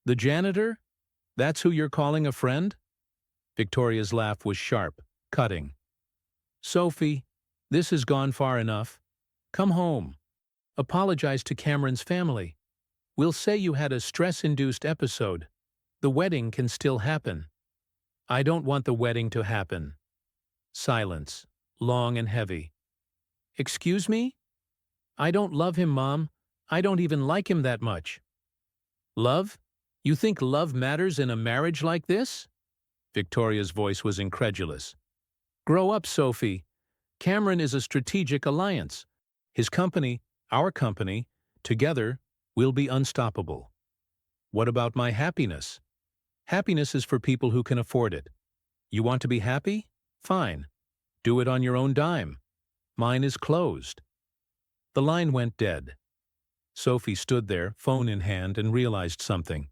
The janitor? That's who you're calling a friend? Victoria's laugh was sharp, cutting. Sophie, this has gone far enough. Come home. Apologize to Cameron's family. We'll say you had a stress-induced episode. The wedding can still happen. I don't want the wedding to happen. Silence, long and heavy. Excuse me? I don't love him, Mom. I don't even like him that much. Love? You think love matters in a marriage like this? Victoria's voice was incredulous. Grow up, Sophie. Cameron is a strategic alliance. His company, our company, together, we'll be unstoppable. What about my happiness? Happiness is for people who can afford it. You want to be happy? Fine. Do it on your own dime. Mine is closed. The line went dead. Sophie stood there, phone in hand, and realized something.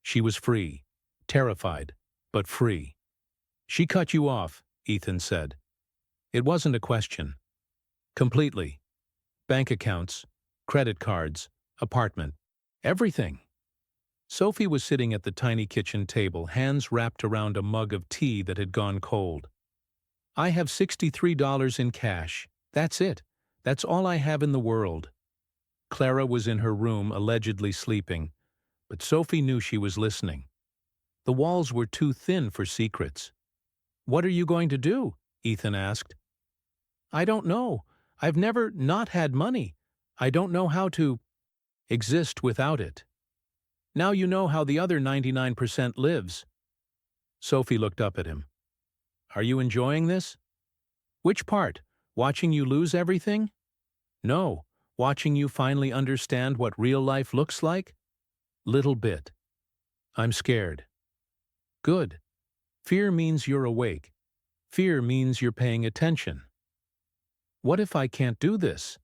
She was free. Terrified, but free. She cut you off, Ethan said. It wasn't a question. Completely. Bank accounts, credit cards, apartment, everything. Sophie was sitting at the tiny kitchen table, hands wrapped around a mug of tea that had gone cold. I have $63 in cash. That's it. That's all I have in the world. Clara was in her room, allegedly sleeping, but Sophie knew she was listening. The walls were too thin for secrets. What are you going to do? Ethan asked. I don't know. I've never not had money. I don't know how to exist without it. Now you know how the other 99% lives. Sophie looked up at him. Are you enjoying this? Which part? Watching you lose everything? No, watching you finally understand what real life looks like? Little bit. I'm scared. Good. Fear means you're awake. Fear means you're paying attention. What if I can't do this?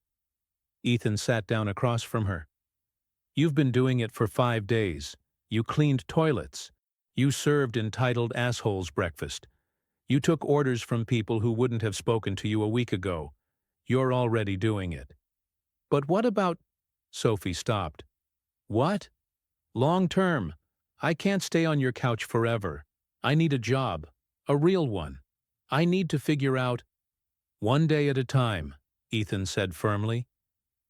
Ethan sat down across from her. You've been doing it for 5 days. You cleaned toilets. You served entitled assholes breakfast. You took orders from people who wouldn't have spoken to you a week ago. You're already doing it. But what about... Sophie stopped. What? Long term. I can't stay on your couch forever. I need a job. A real one. I need to figure out... One day at a time, Ethan said firmly.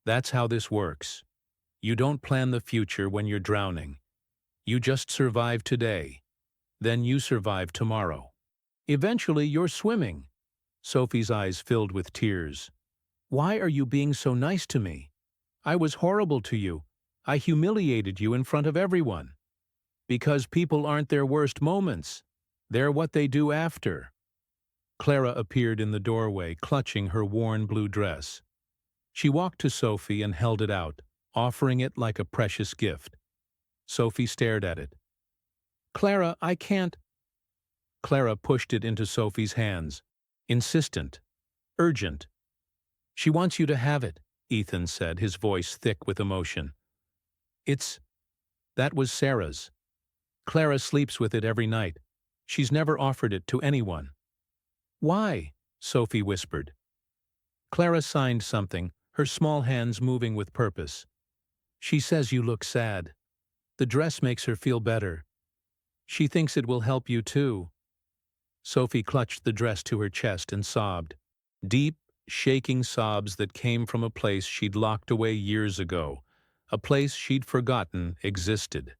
That's how this works. You don't plan the future when you're drowning. You just survive today. Then you survive tomorrow. Eventually you're swimming. Sophie's eyes filled with tears. Why are you being so nice to me? I was horrible to you. I humiliated you in front of everyone. Because people aren't their worst moments. They're what they do after. Clara appeared in the doorway, clutching her worn blue dress. She walked to Sophie and held it out, offering it like a precious gift. Sophie stared at it. Clara, I can't. Clara pushed it into Sophie's hands, insistent, urgent. She wants you to have it, Ethan said, his voice thick with emotion. That was Sarah's. Clara sleeps with it every night. She's never offered it to anyone. Why? Sophie whispered. Clara signed something, her small hands moving with purpose. She says you look sad. The dress makes her feel better. She thinks it will help you too. Sophie clutched the dress to her chest and sobbed. Deep, shaking sobs that came from a place she'd locked away years ago, a place she'd forgotten existed.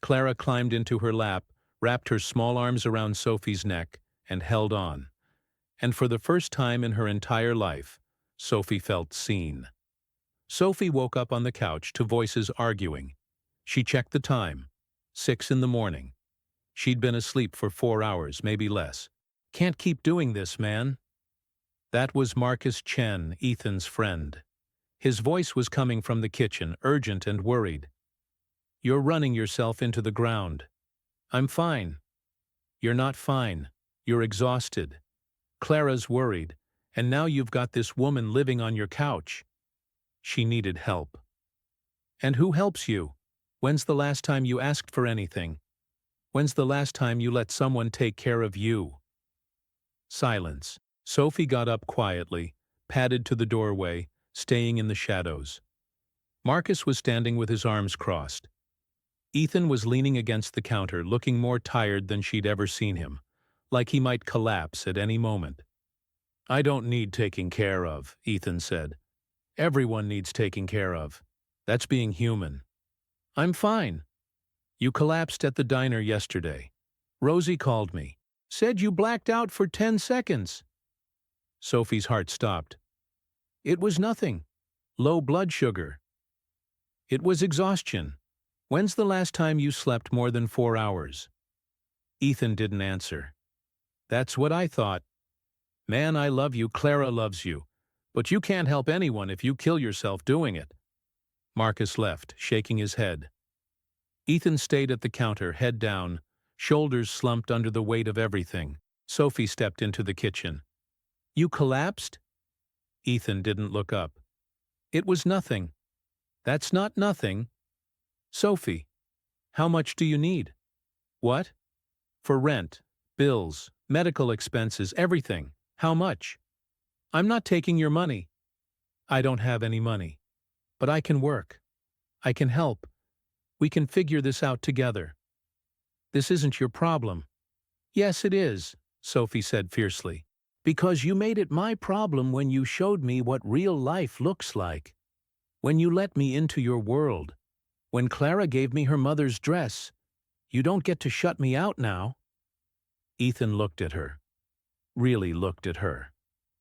Clara climbed into her lap, wrapped her small arms around Sophie's neck, and held on. And for the first time in her entire life, Sophie felt seen. Sophie woke up on the couch to voices arguing. She checked the time. 6 in the morning. She'd been asleep for 4 hours, maybe less. Can't keep doing this, man. That was Marcus Chen, Ethan's friend. His voice was coming from the kitchen, urgent and worried. You're running yourself into the ground. I'm fine. You're not fine. You're exhausted. Clara's worried, and now you've got this woman living on your couch. She needed help. And who helps you? When's the last time you asked for anything? When's the last time you let someone take care of you? Silence. Sophie got up quietly, padded to the doorway, staying in the shadows. Marcus was standing with his arms crossed. Ethan was leaning against the counter, looking more tired than she'd ever seen him, like he might collapse at any moment. "I don't need taking care of," Ethan said. "Everyone needs taking care of. That's being human." "I'm fine. You collapsed at the diner yesterday. Rosie called me. Said you blacked out for 10 seconds. Sophie's heart stopped. "It was nothing. Low blood sugar." "It was exhaustion. When's the last time you slept more than 4 hours?" Ethan didn't answer. "That's what I thought. Man, I love you, Clara loves you. But you can't help anyone if you kill yourself doing it." Marcus left, shaking his head. Ethan stayed at the counter, head down, shoulders slumped under the weight of everything. Sophie stepped into the kitchen. "You collapsed?" Ethan didn't look up. "It was nothing." "That's not nothing." "Sophie, how much do you need?" "What?" "For rent, bills, medical expenses, everything. How much?" "I'm not taking your money." "I don't have any money. But I can work. I can help. We can figure this out together." "This isn't your problem." "Yes, it is," Sophie said fiercely. "Because you made it my problem when you showed me what real life looks like. When you let me into your world. When Clara gave me her mother's dress. You don't get to shut me out now." Ethan looked at her. Really looked at her.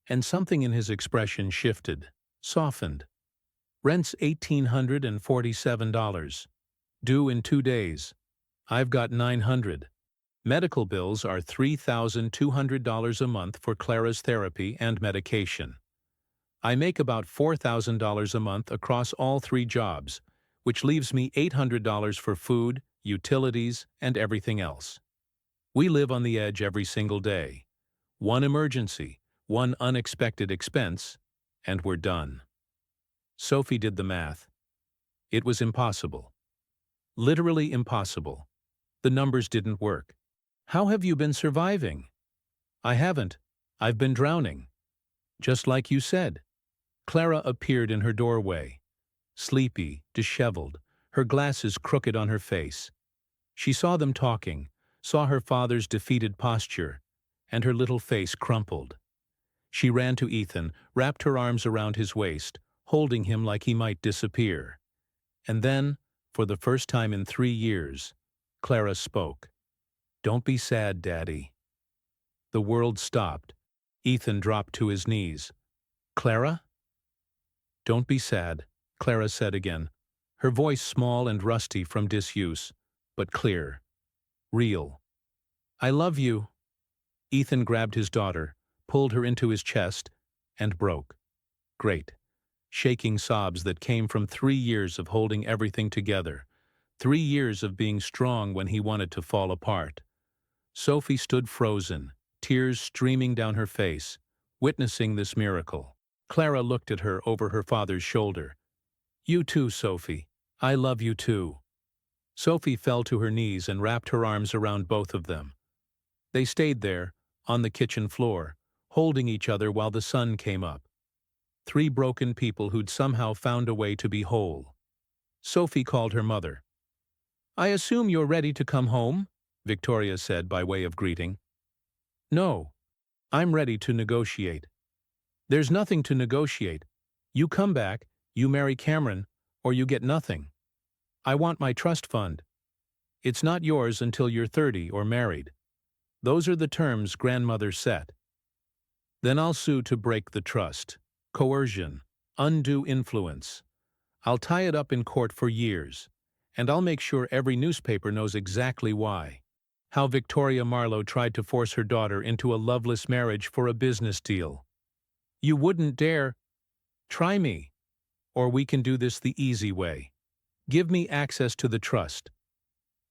And something in his expression shifted, softened. "Rent's $1,847. Due in 2 days. I've got 900. Medical bills are $3,200 a month for Clara's therapy and medication. I make about $4,000 a month across all 3 jobs, which leaves me $800 for food, utilities, and everything else. We live on the edge every single day. One emergency, one unexpected expense, and we're done." Sophie did the math. It was impossible. Literally impossible. The numbers didn't work. "How have you been surviving?" "I haven't. I've been drowning." "Just like you said." Clara appeared in her doorway. Sleepy, disheveled, her glasses crooked on her face. She saw them talking, saw her father's defeated posture, and her little face crumpled. She ran to Ethan, wrapped her arms around his waist, holding him like he might disappear. And then, for the first time in 3 years, Clara spoke. "Don't be sad, Daddy." The world stopped. Ethan dropped to his knees. "Clara?" "Don't be sad," Clara said again, her voice small and rusty from disuse, but clear. Real. "I love you." Ethan grabbed his daughter, pulled her into his chest, and broke. Great. Shaking sobs that came from 3 years of holding everything together, 3 years of being strong when he wanted to fall apart. Sophie stood frozen, tears streaming down her face, witnessing this miracle. Clara looked at her over her father's shoulder. "You too, Sophie. I love you too." Sophie fell to her knees and wrapped her arms around both of them. They stayed there, on the kitchen floor, holding each other while the sun came up. 3 broken people who'd somehow found a way to be whole. Sophie called her mother. "I assume you're ready to come home?" Victoria said by way of greeting. "No. I'm ready to negotiate." "There's nothing to negotiate. You come back, you marry Cameron, or you get nothing. I want my trust fund. It's not yours until you're 30 or married. Those are the terms grandmother set. Then I'll sue to break the trust. Coercion. Undue influence. I'll tie it up in court for years. And I'll make sure every newspaper knows exactly why. How Victoria Marlowe tried to force her daughter into a loveless marriage for a business deal. You wouldn't dare. Try me. Or we can do this the easy way. Give me access to the trust.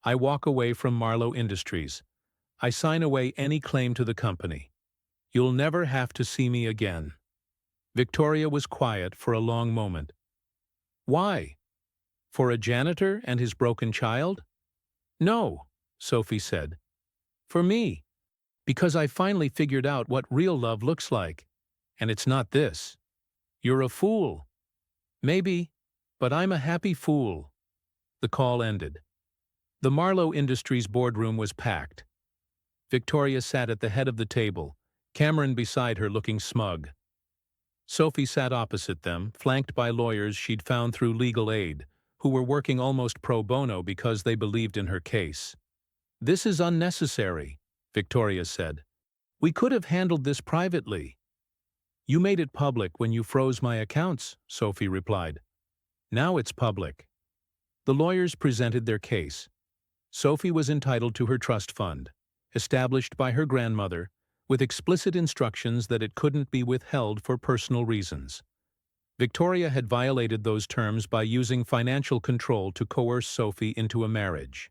I walk away from Marlowe Industries. I sign away any claim to the company. You'll never have to see me again." Victoria was quiet for a long moment. "Why? For a janitor and his broken child?" "No," Sophie said. "For me. Because I finally figured out what real love looks like. And it's not this. You're a fool. Maybe, but I'm a happy fool. The call ended. The Marlowe Industries boardroom was packed. Victoria sat at the head of the table, Cameron beside her looking smug. Sophie sat opposite them, flanked by lawyers she'd found through legal aid, who were working almost pro bono because they believed in her case. "This is unnecessary," Victoria said. "We could have handled this privately." "You made it public when you froze my accounts," Sophie replied. "Now it's public." The lawyers presented their case. Sophie was entitled to her trust fund, established by her grandmother, with explicit instructions that it couldn't be withheld for personal reasons. Victoria had violated those terms by using financial control to coerce Sophie into a marriage.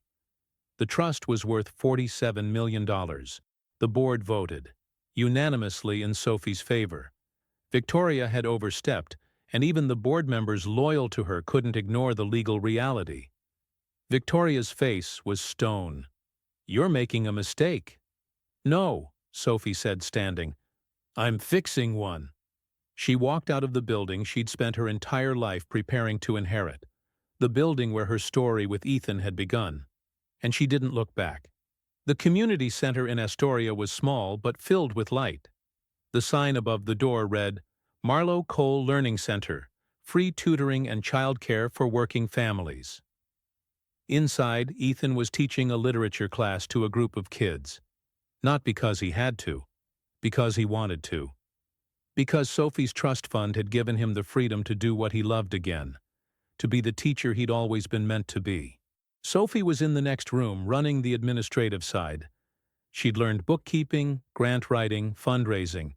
The trust was worth $47 million. The board voted, unanimously in Sophie's favor. Victoria had overstepped, and even the board members loyal to her couldn't ignore the legal reality. Victoria's face was stone. "You're making a mistake." "No," Sophie said, standing. "I'm fixing one." She walked out of the building she'd spent her entire life preparing to inherit, the building where her story with Ethan had begun. And she didn't look back. The community center in Astoria was small but filled with light. The sign above the door read, "Marlowe Cole Learning Center, free tutoring and childcare for working families." Inside, Ethan was teaching a literature class to a group of kids. Not because he had to, because he wanted to. Because Sophie's trust fund had given him the freedom to do what he loved again, to be the teacher he'd always been meant to be. Sophie was in the next room, running the administrative side. She'd learned bookkeeping, grant writing, fundraising.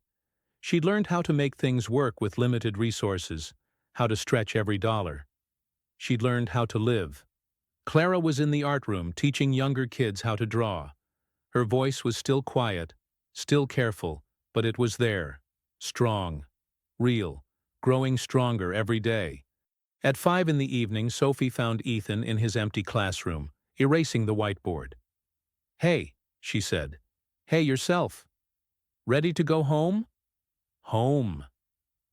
She'd learned how to make things work with limited resources, how to stretch every dollar. She'd learned how to live. Clara was in the art room, teaching younger kids how to draw. Her voice was still quiet, still careful, but it was there. Strong, real, growing stronger every day. At 5 in the evening, Sophie found Ethan in his empty classroom, erasing the whiteboard. "Hey," she said. "Hey, yourself. Ready to go home?" Home.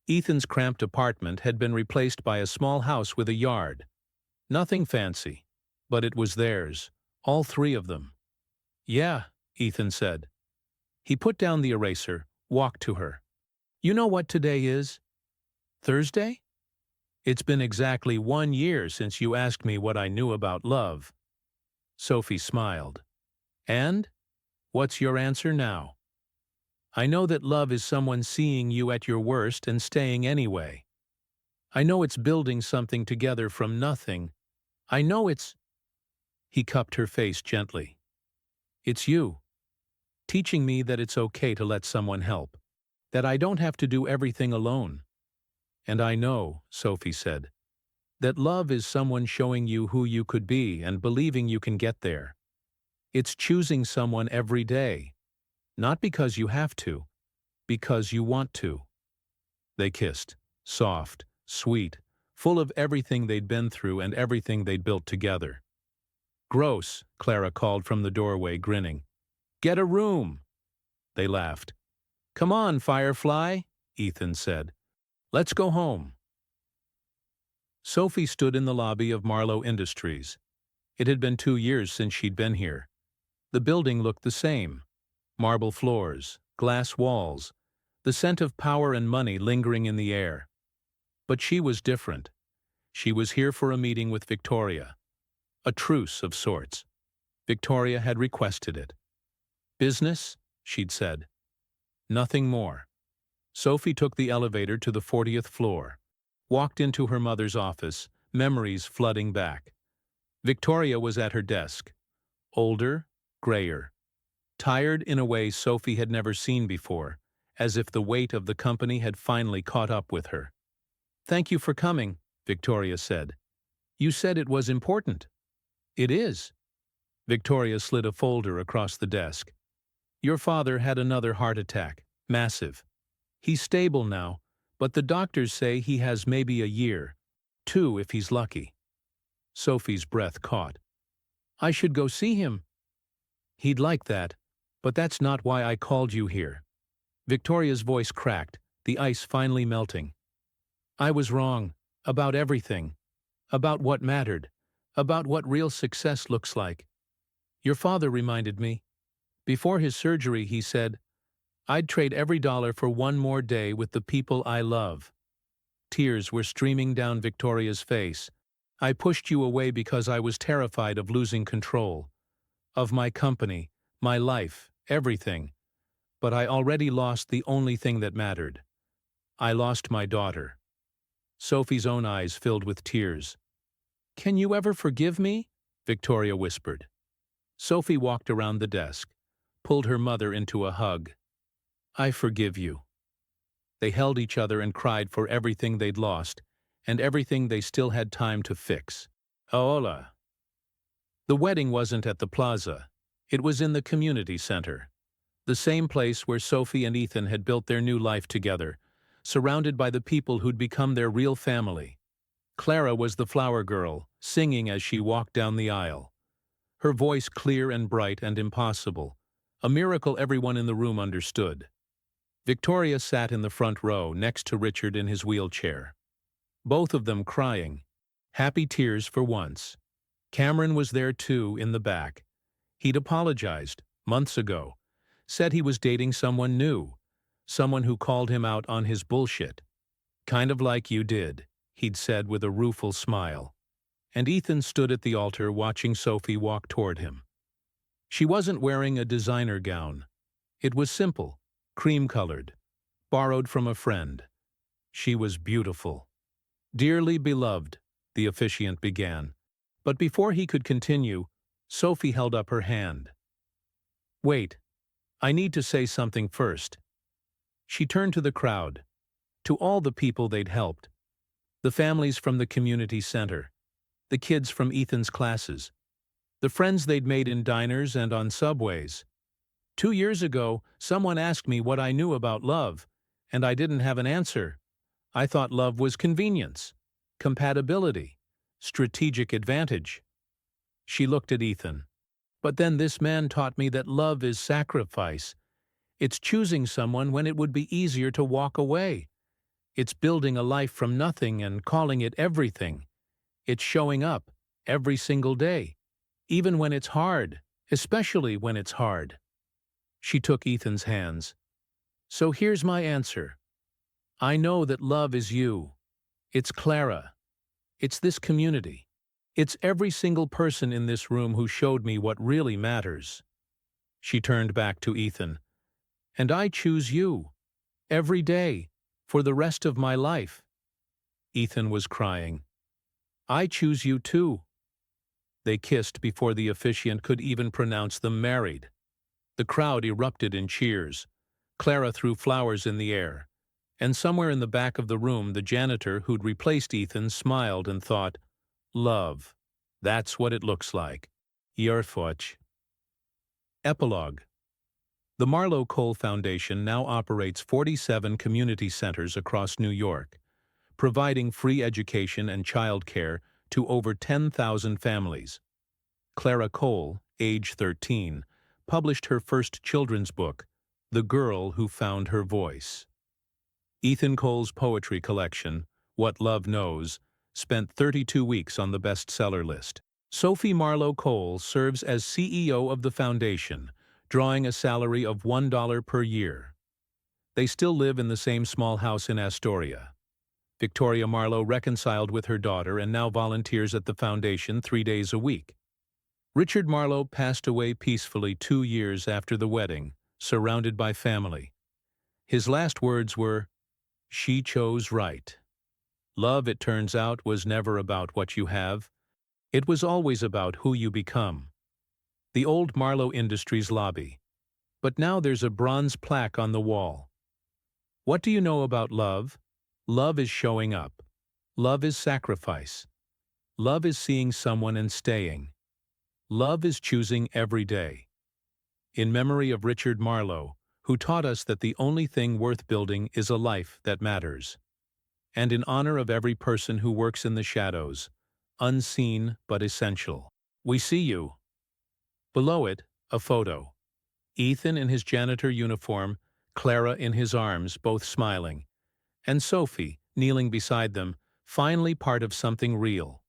Ethan's cramped apartment had been replaced by a small house with a yard. Nothing fancy, but it was theirs, all three of them. "Yeah," Ethan said. He put down the eraser, walked to her. "You know what today is? Thursday? It's been exactly 1 year since you asked me what I knew about love." Sophie smiled. "And? What's your answer now?" "I know that love is someone seeing you at your worst and staying anyway. I know it's building something together from nothing. I know it's—" He cupped her face gently. "It's you. Teaching me that it's okay to let someone help. That I don't have to do everything alone. And I know," Sophie said, "that love is someone showing you who you could be and believing you can get there. It's choosing someone every day. Not because you have to, because you want to." They kissed, soft, sweet, full of everything they'd been through and everything they'd built together. "Gross," Clara called from the doorway, grinning. "Get a room." They laughed. "Come on, Firefly," Ethan said. "Let's go home." Sophie stood in the lobby of Marlowe Industries. It had been 2 years since she'd been here. The building looked the same. Marble floors, glass walls, the scent of power and money lingering in the air. But she was different. She was here for a meeting with Victoria. A truce of sorts. Victoria had requested it. "Business?" she'd said. Nothing more. Sophie took the elevator to the 40th floor, walked into her mother's office, memories flooding back. Victoria was at her desk. Older, grayer. Tired in a way Sophie had never seen before, as if the weight of the company had finally caught up with her. "Thank you for coming," Victoria said. "You said it was important." "It is." Victoria slid a folder across the desk. "Your father had another heart attack. Massive. He's stable now, but the doctors say he has maybe a year, 2 if he's lucky." Sophie's breath caught. "I should go see him." "He'd like that, But that's not why I called you here. Victoria's voice cracked, the ice finally melting. I was wrong. About everything. About what mattered. About what real success looks like. Your father reminded me. Before his surgery, he said, I'd trade every dollar for one more day with the people I love. Tears were streaming down Victoria's face. I pushed you away because I was terrified of losing control. Of my company, my life, everything. But I already lost the only thing that mattered. I lost my daughter. Sophie's own eyes filled with tears. Can you ever forgive me? Victoria whispered. Sophie walked around the desk, pulled her mother into a hug. I forgive you. They held each other and cried for everything they'd lost, and everything they still had time to fix. Hola. The wedding wasn't at the plaza. It was in the community center. The same place where Sophie and Ethan had built their new life together, surrounded by the people who'd become their real family. Clara was the flower girl, singing as she walked down the aisle. Her voice clear and bright and impossible, a miracle everyone in the room understood. Victoria sat in the front row next to Richard in his wheelchair. Both of them crying. Happy tears for once. Cameron was there too, in the back. He'd apologized, months ago. Said he was dating someone new. Someone who called him out on his bullshit. Kind of like you did, he'd said with a rueful smile. And Ethan stood at the altar watching Sophie walk toward him. She wasn't wearing a designer gown. It was simple, cream-colored, borrowed from a friend. She was beautiful. Dearly beloved, the officiant began. But before he could continue, Sophie held up her hand. Wait, I need to say something first. She turned to the crowd, to all the people they'd helped, the families from the community center, the kids from Ethan's classes, the friends they'd made in diners and on subways. 2 years ago, someone asked me what I knew about love, and I didn't have an answer. I thought love was convenience, compatibility, strategic advantage. She looked at Ethan. But then this man taught me that love is sacrifice. It's choosing someone when it would be easier to walk away. It's building a life from nothing and calling it everything. It's showing up every single day, even when it's hard, especially when it's hard. She took Ethan's hands. So here's my answer. I know that love is you. It's Clara. It's this community. It's every single person in this room who showed me what really matters. She turned back to Ethan. And I choose you. Every day. For the rest of my life. Ethan was crying. I choose you too. They kissed before the officiant could even pronounce them married. The crowd erupted in cheers. Clara threw flowers in the air. And somewhere in the back of the room, the janitor who'd replaced Ethan smiled and thought, love. That's what it looks like. Yerfoch. Epilogue. The Marlowe Cole Foundation now operates 47 community centers across New York, providing free education and child care to over 10,000 families. Clara Cole, age 13, published her first children's book, The Girl Who Found Her Voice. Ethan Cole's poetry collection, What Love Knows, spent 32 weeks on the bestseller list. Sophie Marlowe Cole serves as CEO of the foundation, drawing a salary of $1 per year. They still live in the same small house in Astoria. Victoria Marlowe reconciled with her daughter and now volunteers at the foundation 3 days a week. Richard Marlowe passed away peacefully 2 years after the wedding, surrounded by family. His last words were, "She chose right." Love, it turns out, was never about what you have. It was always about who you become. The old Marlowe Industries lobby. But now there's a bronze plaque on the wall. What do you know about love? Love is showing up. Love is sacrifice. Love is seeing someone and staying. Love is choosing every day. In memory of Richard Marlowe, who taught us that the only thing worth building is a life that matters. And in honor of every person who works in the shadows, unseen but essential. We see you. Below it, a photo. Ethan in his janitor uniform, Clara in his arms, both smiling, and Sophie, kneeling beside them, finally part of something real.